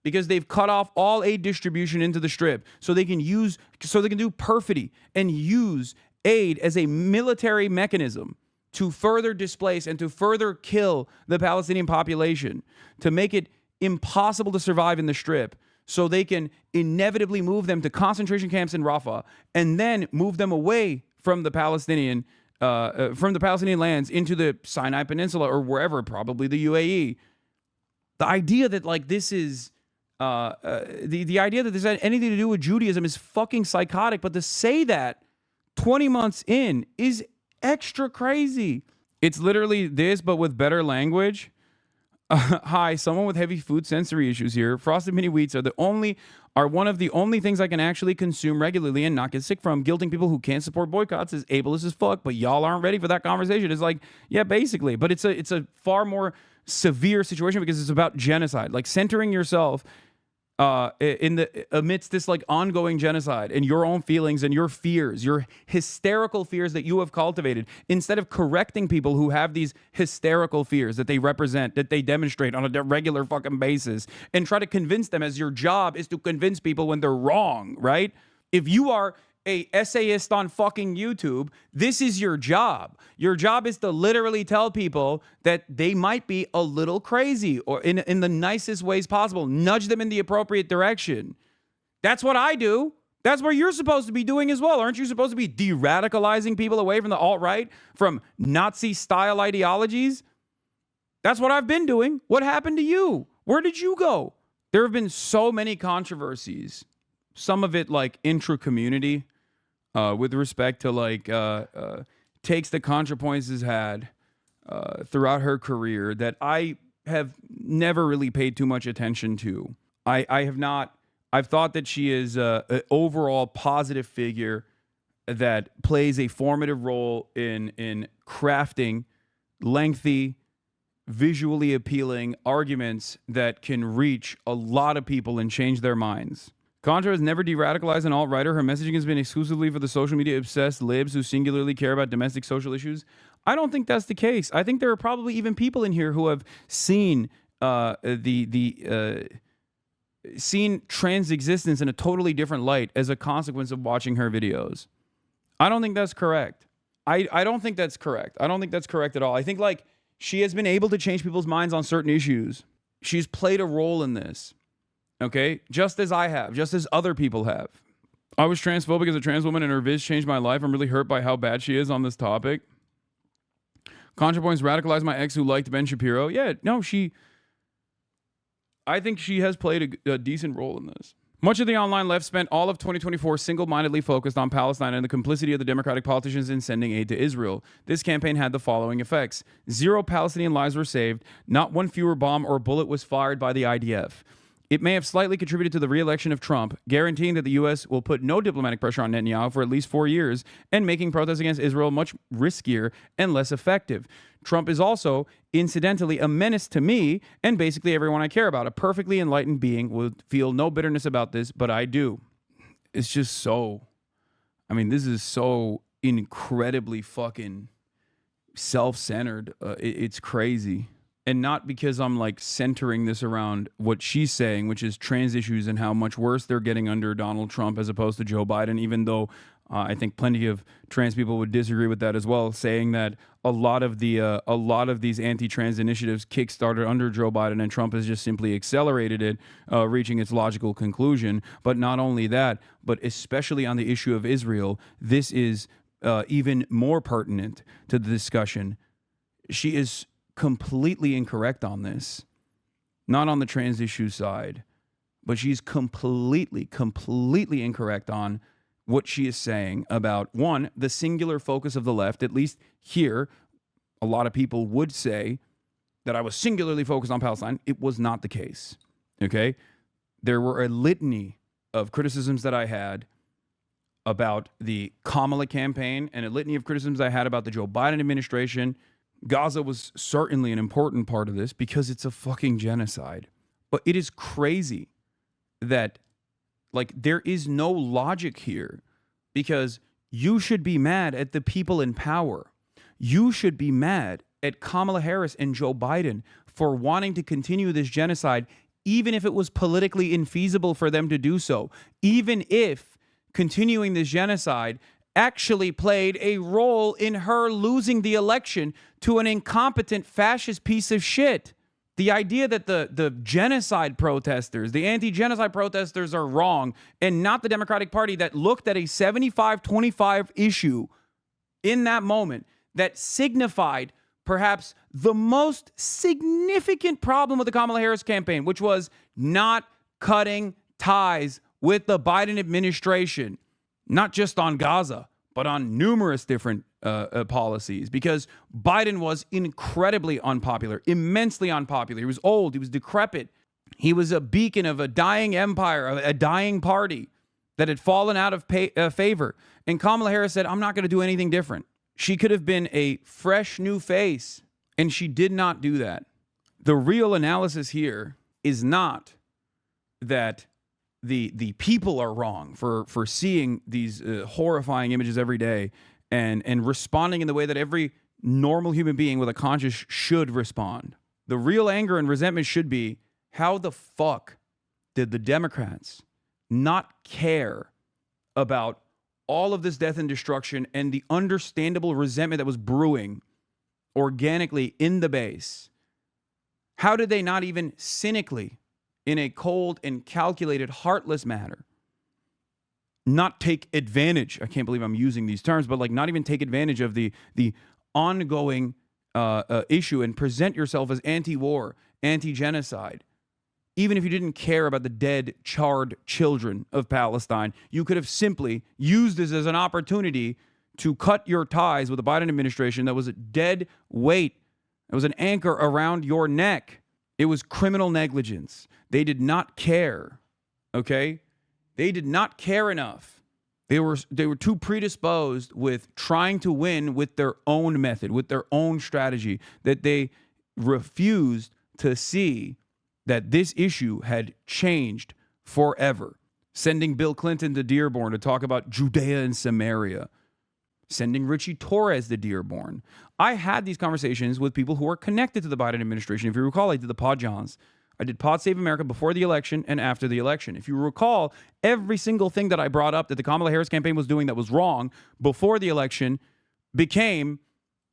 because they've cut off all aid distribution into the Strip so they can do perfidy and use aid as a military mechanism to further displace and to further kill the Palestinian population, to make it impossible to survive in the Strip, so they can inevitably move them to concentration camps in Rafah and then move them away from the Palestinian lands into the Sinai Peninsula or wherever, probably the UAE. The idea that like this is the idea that this had anything to do with Judaism is fucking psychotic. But to say that 20 months in is extra crazy. It's literally this, but with better language. Hi, someone with heavy food sensory issues here. Frosted mini wheats are one of the only things I can actually consume regularly and not get sick from. Guilting people who can't support boycotts is ableist as fuck, but y'all aren't ready for that conversation. It's like, yeah, basically, but it's a far more severe situation because it's about genocide, like centering yourself amidst this like ongoing genocide and your own feelings and your fears, your hysterical fears that you have cultivated, instead of correcting people who have these hysterical fears that they represent, that they demonstrate on a regular fucking basis, and try to convince them, as your job is to convince people when they're wrong, right? If you are a essayist on fucking YouTube, this is your job. Your job is to literally tell people that they might be a little crazy, or in the nicest ways possible, nudge them in the appropriate direction. That's what I do. That's what you're supposed to be doing as well. Aren't you supposed to be de-radicalizing people away from the alt-right, from Nazi-style ideologies? That's what I've been doing. What happened to you? Where did you go? There have been so many controversies, some of it like intra-community, with respect to like takes that CONTRAPOINTS has had throughout her career that I have never really paid too much attention to. I've thought that she is an overall positive figure that plays a formative role in crafting lengthy visually appealing arguments that can reach a lot of people and change their minds. Contra has never de-radicalized an alt-righter. Her messaging has been exclusively for the social media obsessed libs who singularly care about domestic social issues. I don't think that's the case. I think there are probably even people in here who have seen seen trans existence in a totally different light as a consequence of watching her videos. I don't think that's correct. I don't think that's correct. I don't think that's correct at all. I think like she has been able to change people's minds on certain issues. She's played a role in this. Okay? Just as I have, just as other people have. I was transphobic as a trans woman and her viz changed my life. I'm really hurt by how bad she is on this topic. ContraPoints radicalized my ex who liked Ben Shapiro. Yeah, no, I think she has played a decent role in this. Much of the online left spent all of 2024 single-mindedly focused on Palestine and the complicity of the Democratic politicians in sending aid to Israel. This campaign had the following effects. 0 Palestinian lives were saved. Not one fewer bomb or bullet was fired by the IDF. It may have slightly contributed to the re-election of Trump, guaranteeing that the U.S. will put no diplomatic pressure on Netanyahu for at least 4 years and making protests against Israel much riskier and less effective. Trump is also, incidentally, a menace to me and basically everyone I care about. A perfectly enlightened being would feel no bitterness about this, but I do. It's just so... I mean, this is so incredibly fucking self-centered. It's crazy. And not because I'm like centering this around what she's saying, which is trans issues and how much worse they're getting under Donald Trump as opposed to Joe Biden, even though I think plenty of trans people would disagree with that as well, saying that a lot of these anti-trans initiatives kickstarted under Joe Biden and Trump has just simply accelerated it, reaching its logical conclusion. But not only that, but especially on the issue of Israel, this is even more pertinent to the discussion. She is completely incorrect on this, not on the trans issue side, but she's completely incorrect on what she is saying about, one, the singular focus of the left. At least here, a lot of people would say that I was singularly focused on Palestine. It was not the case, okay? There were a litany of criticisms that I had about the Kamala campaign and a litany of criticisms I had about the Joe Biden administration. Gaza was certainly an important part of this because it's a fucking genocide. But it is crazy that, like, there is no logic here because you should be mad at the people in power. You should be mad at Kamala Harris and Joe Biden for wanting to continue this genocide, even if it was politically infeasible for them to do so, even if continuing this genocide actually played a role in her losing the election to an incompetent fascist piece of shit. The idea that the genocide protesters, the anti-genocide protesters are wrong and not the Democratic Party that looked at a 75-25 issue in that moment that signified perhaps the most significant problem with the Kamala Harris campaign, which was not cutting ties with the Biden administration. Not just on Gaza, but on numerous different policies, because Biden was incredibly unpopular, immensely unpopular. He was old. He was decrepit. He was a beacon of a dying empire, a dying party that had fallen out of favor. And Kamala Harris said, I'm not going to do anything different. She could have been a fresh new face, and she did not do that. The real analysis here is not that the people are wrong for seeing these horrifying images every day and responding in the way that every normal human being with a conscience should respond. The real anger and resentment should be, how the fuck did the Democrats not care about all of this death and destruction and the understandable resentment that was brewing organically in the base? How did they not even cynically, in a cold and calculated, heartless manner, not take advantage? I can't believe I'm using these terms, but like not even take advantage of the ongoing issue and present yourself as anti-war, anti-genocide. Even if you didn't care about the dead, charred children of Palestine, you could have simply used this as an opportunity to cut your ties with the Biden administration that was a dead weight. It was an anchor around your neck. It was criminal negligence. They did not care, okay? They did not care enough. They were too predisposed with trying to win with their own method, with their own strategy, that they refused to see that this issue had changed forever. Sending Bill Clinton to Dearborn to talk about Judea and Samaria. Sending Richie Torres to Dearborn. I had these conversations with people who are connected to the Biden administration. If you recall, I did the Pod Johns. I did Pod Save America before the election and after the election. If you recall, every single thing that I brought up that the Kamala Harris campaign was doing that was wrong before the election became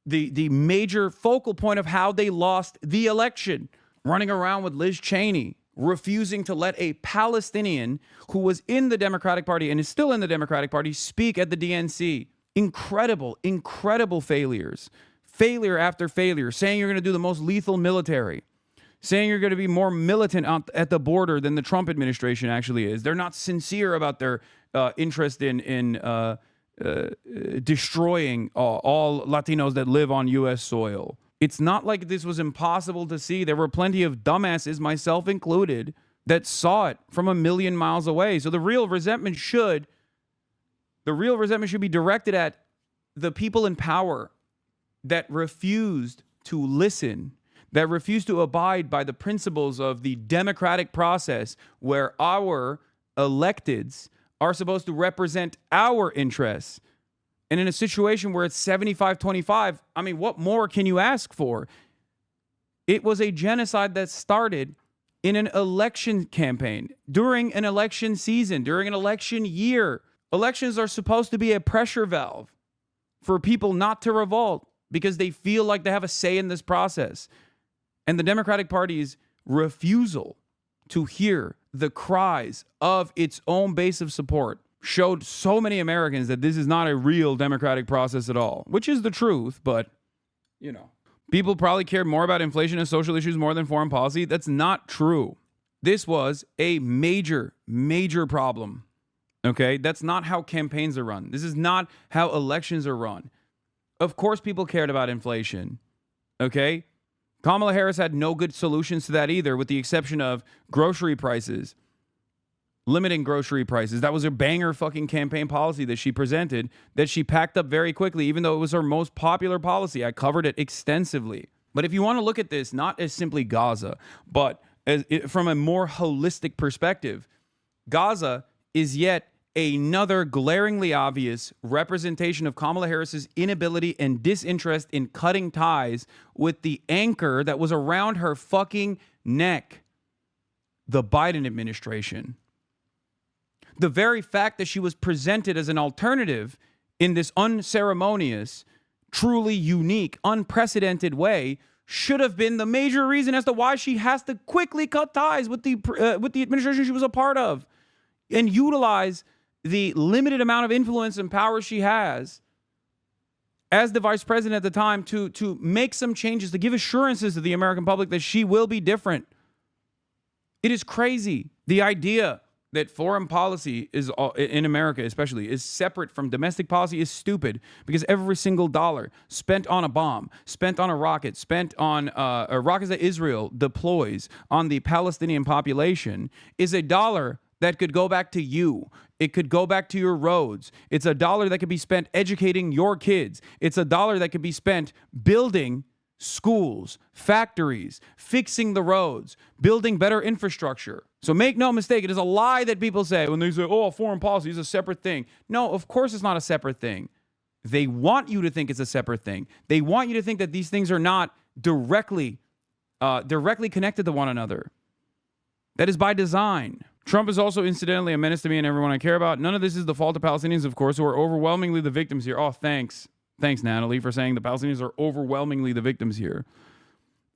the major focal point of how they lost the election. Running around with Liz Cheney, refusing to let a Palestinian who was in the Democratic Party and is still in the Democratic Party speak at the DNC. Incredible, incredible failures. Failure after failure. Saying you're going to do the most lethal military. Saying you're going to be more militant at the border than the Trump administration actually is. They're not sincere about their interest in destroying all Latinos that live on U.S. soil. It's not like this was impossible to see. There were plenty of dumbasses, myself included, that saw it from a million miles away. So the real resentment should be directed at the people in power that refused to listen, that refused to abide by the principles of the democratic process where our electeds are supposed to represent our interests. And in a situation where it's 75-25, I mean, what more can you ask for? It was a genocide that started in an election campaign, during an election season, during an election year. Elections are supposed to be a pressure valve for people not to revolt because they feel like they have a say in this process. And the Democratic Party's refusal to hear the cries of its own base of support showed so many Americans that this is not a real democratic process at all, which is the truth, but, you know. People probably cared more about inflation and social issues more than foreign policy. That's not true. This was a major, major problem. Okay? That's not how campaigns are run. This is not how elections are run. Of course people cared about inflation. Okay? Kamala Harris had no good solutions to that either, with the exception of grocery prices. Limiting grocery prices. That was a banger fucking campaign policy that she presented that she packed up very quickly, even though it was her most popular policy. I covered it extensively. But if you want to look at this, not as simply Gaza, but from a more holistic perspective, Gaza is yet another glaringly obvious representation of Kamala Harris's inability and disinterest in cutting ties with the anchor that was around her fucking neck, the Biden administration. The very fact that she was presented as an alternative in this unceremonious, truly unique, unprecedented way should have been the major reason as to why she has to quickly cut ties with the administration she was a part of and utilize the limited amount of influence and power she has as the vice president at the time to make some changes, to give assurances to the American public that she will be different. It is crazy. The idea that foreign policy is in America especially is separate from domestic policy is stupid, because every single dollar spent on a bomb, spent on a rocket, spent on rockets that Israel deploys on the Palestinian population is a dollar that could go back to you. It could go back to your roads. It's a dollar that could be spent educating your kids. It's a dollar that could be spent building schools, factories, fixing the roads, building better infrastructure. So make no mistake, it is a lie that people say when they say, oh, foreign policy is a separate thing. No, of course it's not a separate thing. They want you to think it's a separate thing. They want you to think that these things are not directly connected to one another. That is by design. Trump is also incidentally a menace to me and everyone I care about. None of this is the fault of Palestinians, of course, who are overwhelmingly the victims here. Oh, thanks. Thanks, Natalie, for saying the Palestinians are overwhelmingly the victims here.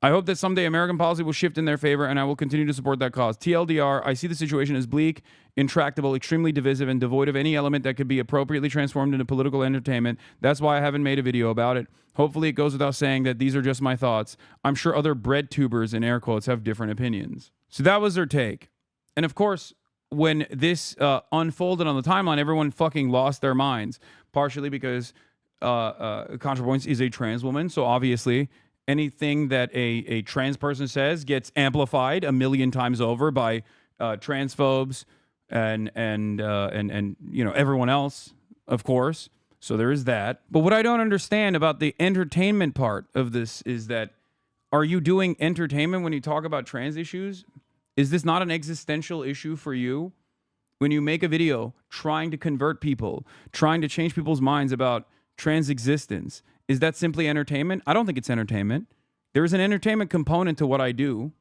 I hope that someday American policy will shift in their favor, and I will continue to support that cause. TLDR, I see the situation as bleak, intractable, extremely divisive, and devoid of any element that could be appropriately transformed into political entertainment. That's why I haven't made a video about it. Hopefully it goes without saying that these are just my thoughts. I'm sure other bread tubers, in air quotes, have different opinions. So that was their take. And of course, when this unfolded on the timeline, everyone fucking lost their minds, partially because CONTRAPOINTS is a trans woman, so obviously anything that a trans person says gets amplified a million times over by transphobes and you know, everyone else, of course. So there is that. But what I don't understand about the entertainment part of this is that Are you doing entertainment when you talk about trans issues? Is this not an existential issue for you? When you make a video trying to convert people, trying to change people's minds about trans existence, is that simply entertainment? I don't think it's entertainment. There is an entertainment component to what I do.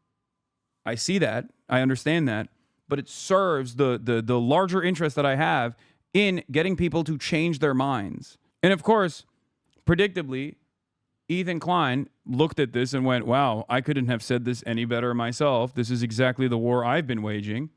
I see that. I understand that. But it serves the larger interest that I have in getting people to change their minds. And of course, predictably, Ethan Klein looked at this and went, wow, I couldn't have said this any better myself. This is exactly the war I've been waging.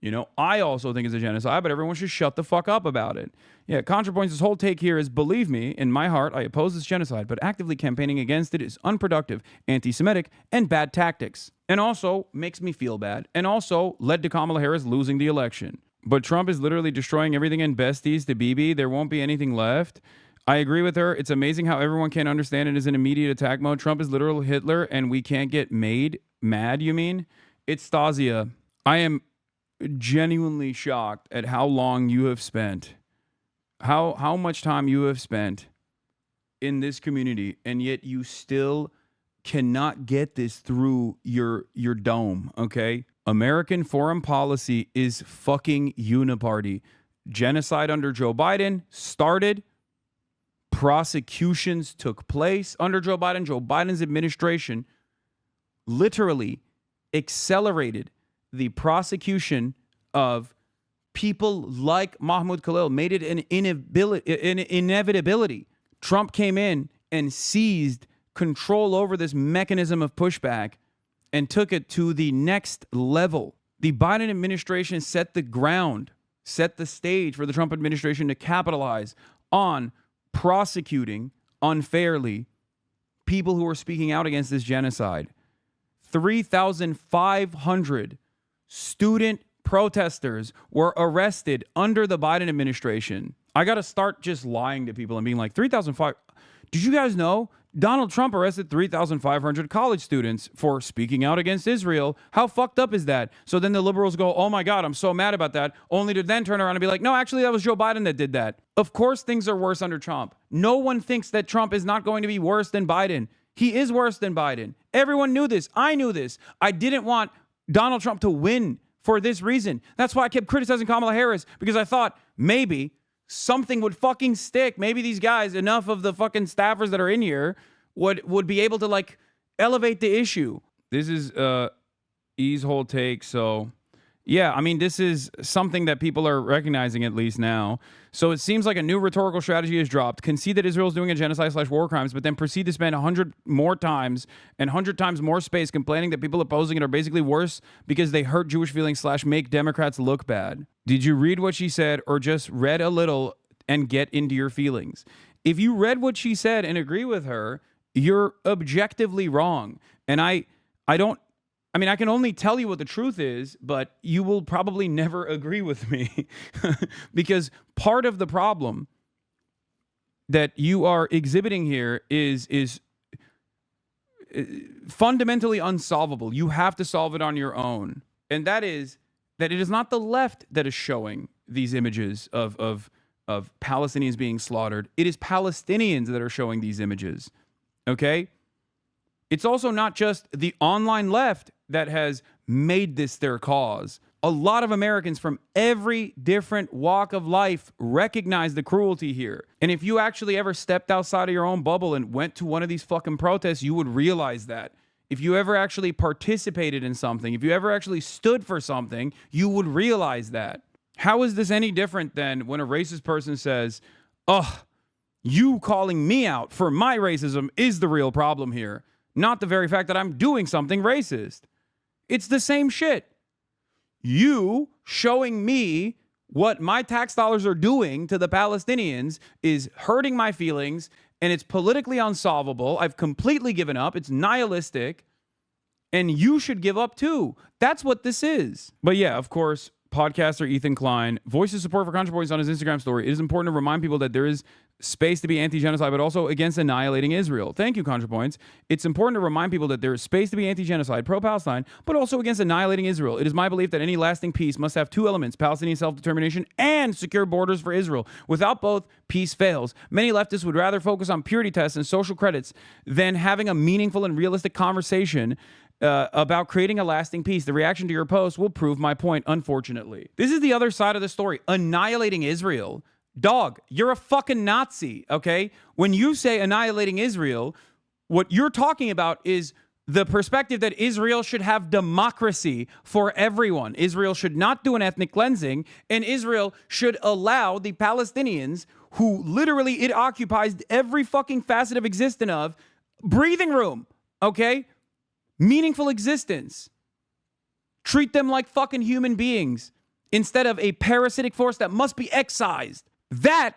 You know, I also think it's a genocide, but everyone should shut the fuck up about it. Yeah, ContraPoints' whole take here is, believe me, in my heart, I oppose this genocide, but actively campaigning against it is unproductive, anti-Semitic, and bad tactics. And also makes me feel bad, and also led to Kamala Harris losing the election. But Trump is literally destroying everything in besties to Bibi. There won't be anything left. I agree with her. It's amazing how everyone can't understand it is in immediate attack mode. Trump is literal Hitler, and we can't get mad, you mean? It's Stasia. I am genuinely shocked at how long you have spent, how much time you have spent in this community, and yet you still cannot get this through your dome, okay? American foreign policy is fucking uniparty. Genocide under Joe Biden started. Prosecutions took place under Joe Biden. Joe Biden's administration literally accelerated the prosecution of people like Mahmoud Khalil, made it an inevitability. Trump came in and seized control over this mechanism of pushback and took it to the next level. The Biden administration set the ground, set the stage for the Trump administration to capitalize on prosecuting unfairly people who are speaking out against this genocide. 3,500 student protesters were arrested under the Biden administration. I got to start just lying to people and being like, 3,500. Did you guys know Donald Trump arrested 3,500 college students for speaking out against Israel? How fucked up is that? So then the liberals go, oh my God, I'm so mad about that, only to then turn around and be like, no, actually, that was Joe Biden that did that. Of course, things are worse under Trump. No one thinks that Trump is not going to be worse than Biden. He is worse than Biden. Everyone knew this. I knew this. I didn't want Donald Trump to win for this reason. That's why I kept criticizing Kamala Harris, because I thought maybe something would fucking stick. Maybe these guys, enough of the fucking staffers that are in here, would be able to like elevate the issue. This is E's whole take. So yeah, I mean, this is something that people are recognizing at least now. So it seems like a new rhetorical strategy is dropped. Concede that Israel is doing a genocide/war crimes, but then proceed to spend 100 more times and 100 times more space complaining that people opposing it are basically worse because they hurt Jewish feelings/make Democrats look bad. Did you read what she said, or just read a little and get into your feelings? If you read what she said and agree with her, you're objectively wrong. And I can only tell you what the truth is, but you will probably never agree with me because part of the problem that you are exhibiting here is fundamentally unsolvable. You have to solve it on your own. And that is that it is not the left that is showing these images of Palestinians being slaughtered. It is Palestinians that are showing these images. Okay? It's also not just the online left that has made this their cause. A lot of Americans from every different walk of life recognize the cruelty here. And if you actually ever stepped outside of your own bubble and went to one of these fucking protests, you would realize that. If you ever actually participated in something, if you ever actually stood for something, you would realize that. How is this any different than when a racist person says, ugh, you calling me out for my racism is the real problem here, not the very fact that I'm doing something racist. It's the same shit. You showing me what my tax dollars are doing to the Palestinians is hurting my feelings, and it's politically unsolvable. I've completely given up. It's nihilistic, and you should give up too. That's what this is. But yeah, of course, podcaster Ethan Klein voices support for CONTRAPOINTS on his Instagram story. It is important to remind people that there is space to be anti-genocide, but also against annihilating Israel. Thank you, CONTRAPOINTS. It's important to remind people that there is space to be anti-genocide, pro-Palestine, but also against annihilating Israel. It is my belief that any lasting peace must have two elements, Palestinian self-determination and secure borders for Israel. Without both, peace fails. Many leftists would rather focus on purity tests and social credits than having a meaningful and realistic conversation about creating a lasting peace. The reaction to your post will prove my point, unfortunately. This is the other side of the story. Annihilating Israel. Dog, you're a fucking Nazi, okay? When you say annihilating Israel, what you're talking about is the perspective that Israel should have democracy for everyone. Israel should not do an ethnic cleansing, and Israel should allow the Palestinians, who literally it occupies every fucking facet of existence of, breathing room, okay? Meaningful existence. Treat them like fucking human beings instead of a parasitic force that must be excised. That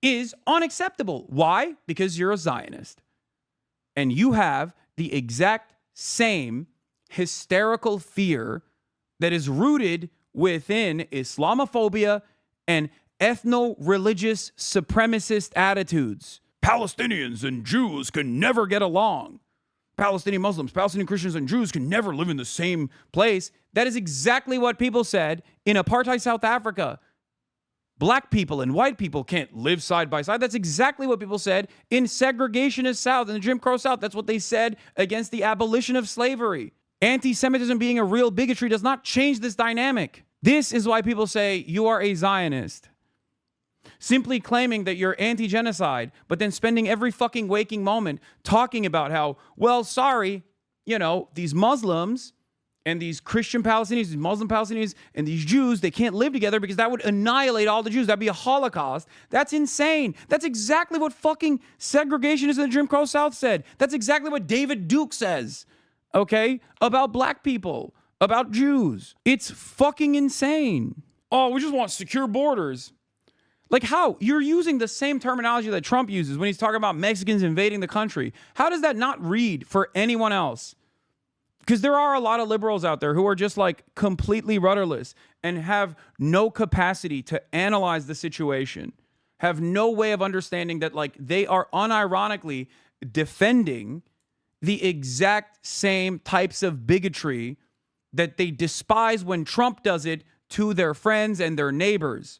is unacceptable. Why? Because you're a Zionist. And you have the exact same hysterical fear that is rooted within Islamophobia and ethno-religious supremacist attitudes. Palestinians and Jews can never get along. Palestinian Muslims, Palestinian Christians, and Jews can never live in the same place. That is exactly what people said in apartheid South Africa. Black people and white people can't live side by side. That's exactly what people said in segregationist South, in the Jim Crow South. That's what they said against the abolition of slavery. Anti-Semitism being a real bigotry does not change this dynamic. This is why people say you are a Zionist. Simply claiming that you're anti-genocide, but then spending every fucking waking moment talking about how, well, sorry, you know, these Muslims and these Christian Palestinians, these Muslim Palestinians, and these Jews, they can't live together because that would annihilate all the Jews. That'd be a Holocaust. That's insane. That's exactly what fucking segregationists in the Jim Crow South said. That's exactly what David Duke says, okay, about black people, about Jews. It's fucking insane. Oh, we just want secure borders. Like how? You're using the same terminology that Trump uses when he's talking about Mexicans invading the country. How does that not read for anyone else? Because there are a lot of liberals out there who are just like completely rudderless and have no capacity to analyze the situation, have no way of understanding that like they are unironically defending the exact same types of bigotry that they despise when Trump does it to their friends and their neighbors.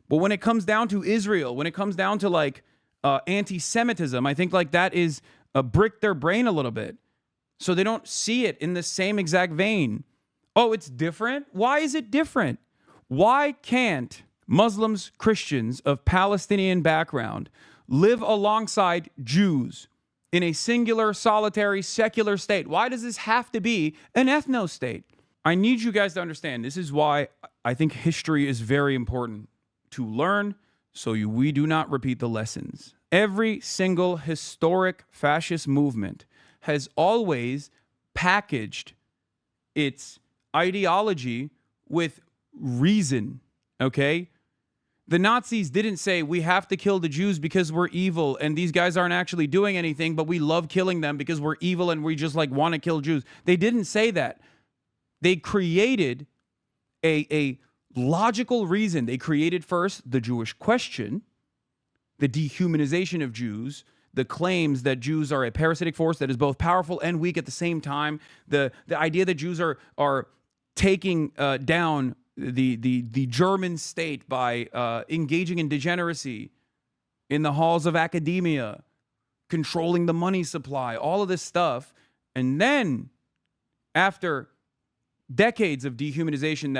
But when it comes down to Israel, when it comes down to like anti-Semitism, I think like that is brick their brain a little bit. So they don't see it in the same exact vein. Oh, it's different? Why is it different? Why can't Muslims, Christians of Palestinian background live alongside Jews in a singular, solitary, secular state? Why does this have to be an ethno-state? I need you guys to understand. This is why I think history is very important to learn so we do not repeat the lessons. Every single historic fascist movement has always packaged its ideology with reason, okay? The Nazis didn't say we have to kill the Jews because we're evil and these guys aren't actually doing anything, but we love killing them because we're evil and we just like want to kill Jews. They didn't say that. They created a logical reason. They created first the Jewish question, the dehumanization of Jews, the claims that Jews are a parasitic force that is both powerful and weak at the same time, the idea that Jews are taking down the German state by engaging in degeneracy in the halls of academia, controlling the money supply, all of this stuff. And then after decades of dehumanization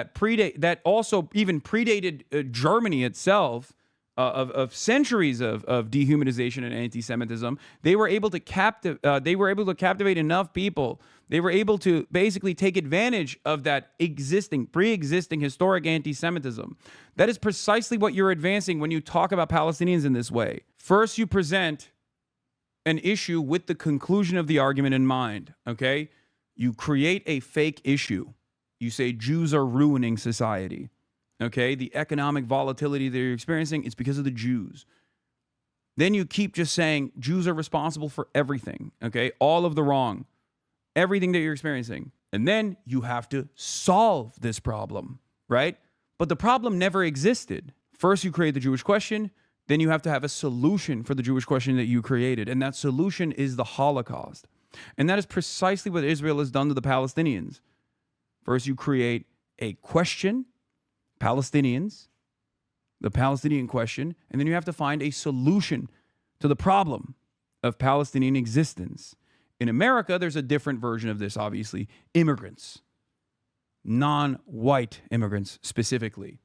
that also even predated Germany itself, of centuries of dehumanization and anti-Semitism, they were able to captivate enough people. They were able to basically take advantage of that pre-existing historic anti-Semitism. That is precisely what you're advancing when you talk about Palestinians in this way. First, you present an issue with the conclusion of the argument in mind, okay? You create a fake issue. You say Jews are ruining society. Okay, the economic volatility that you're experiencing is because of the Jews. Then you keep just saying Jews are responsible for everything, okay? All of the wrong, everything that you're experiencing. And then you have to solve this problem, right? But the problem never existed. First, you create the Jewish question. Then you have to have a solution for the Jewish question that you created. And that solution is the Holocaust. And that is precisely what Israel has done to the Palestinians. First, you create a question, Palestinians, the Palestinian question, and then you have to find a solution to the problem of Palestinian existence. In America, there's a different version of this, obviously. Immigrants, non-white immigrants specifically,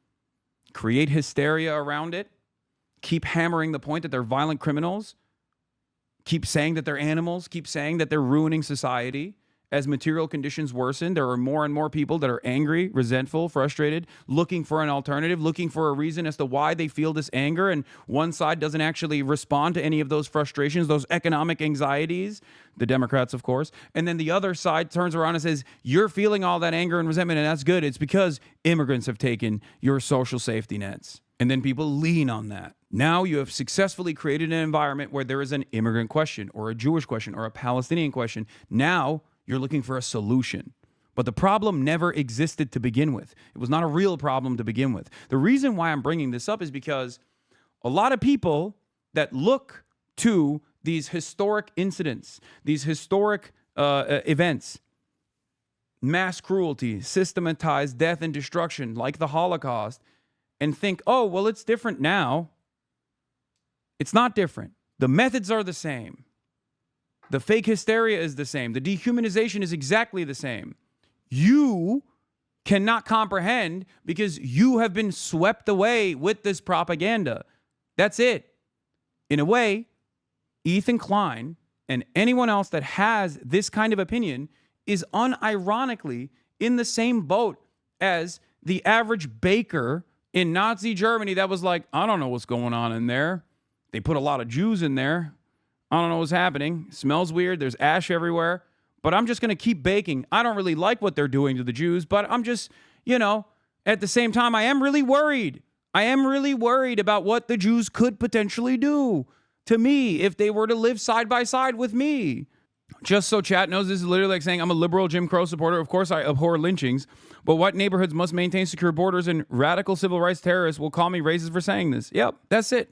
create hysteria around it, keep hammering the point that they're violent criminals, keep saying that they're animals, keep saying that they're ruining society. As material conditions worsen, there are more and more people that are angry, resentful, frustrated, looking for an alternative, looking for a reason as to why they feel this anger. And one side doesn't actually respond to any of those frustrations, those economic anxieties, the Democrats, of course. And then the other side turns around and says, you're feeling all that anger and resentment, and that's good. It's because immigrants have taken your social safety nets. And then people lean on that. Now you have successfully created an environment where there is an immigrant question or a Jewish question or a Palestinian question. Now you're looking for a solution. But the problem never existed to begin with. It was not a real problem to begin with. The reason why I'm bringing this up is because a lot of people that look to these historic incidents, these historic events, mass cruelty, systematized death and destruction like the Holocaust, and think, oh, well, it's different now. It's not different. The methods are the same. The fake hysteria is the same. The dehumanization is exactly the same. You cannot comprehend because you have been swept away with this propaganda. That's it. In a way, Ethan Klein and anyone else that has this kind of opinion is unironically in the same boat as the average baker in Nazi Germany that was like, I don't know what's going on in there. They put a lot of Jews in there. I don't know what's happening. It smells weird. There's ash everywhere. But I'm just going to keep baking. I don't really like what they're doing to the Jews, but I'm just, at the same time, I am really worried. I am really worried about what the Jews could potentially do to me if they were to live side by side with me. Just so chat knows, this is literally like saying I'm a liberal Jim Crow supporter. Of course, I abhor lynchings. But what neighborhoods must maintain secure borders and radical civil rights terrorists will call me racist for saying this? Yep, that's it.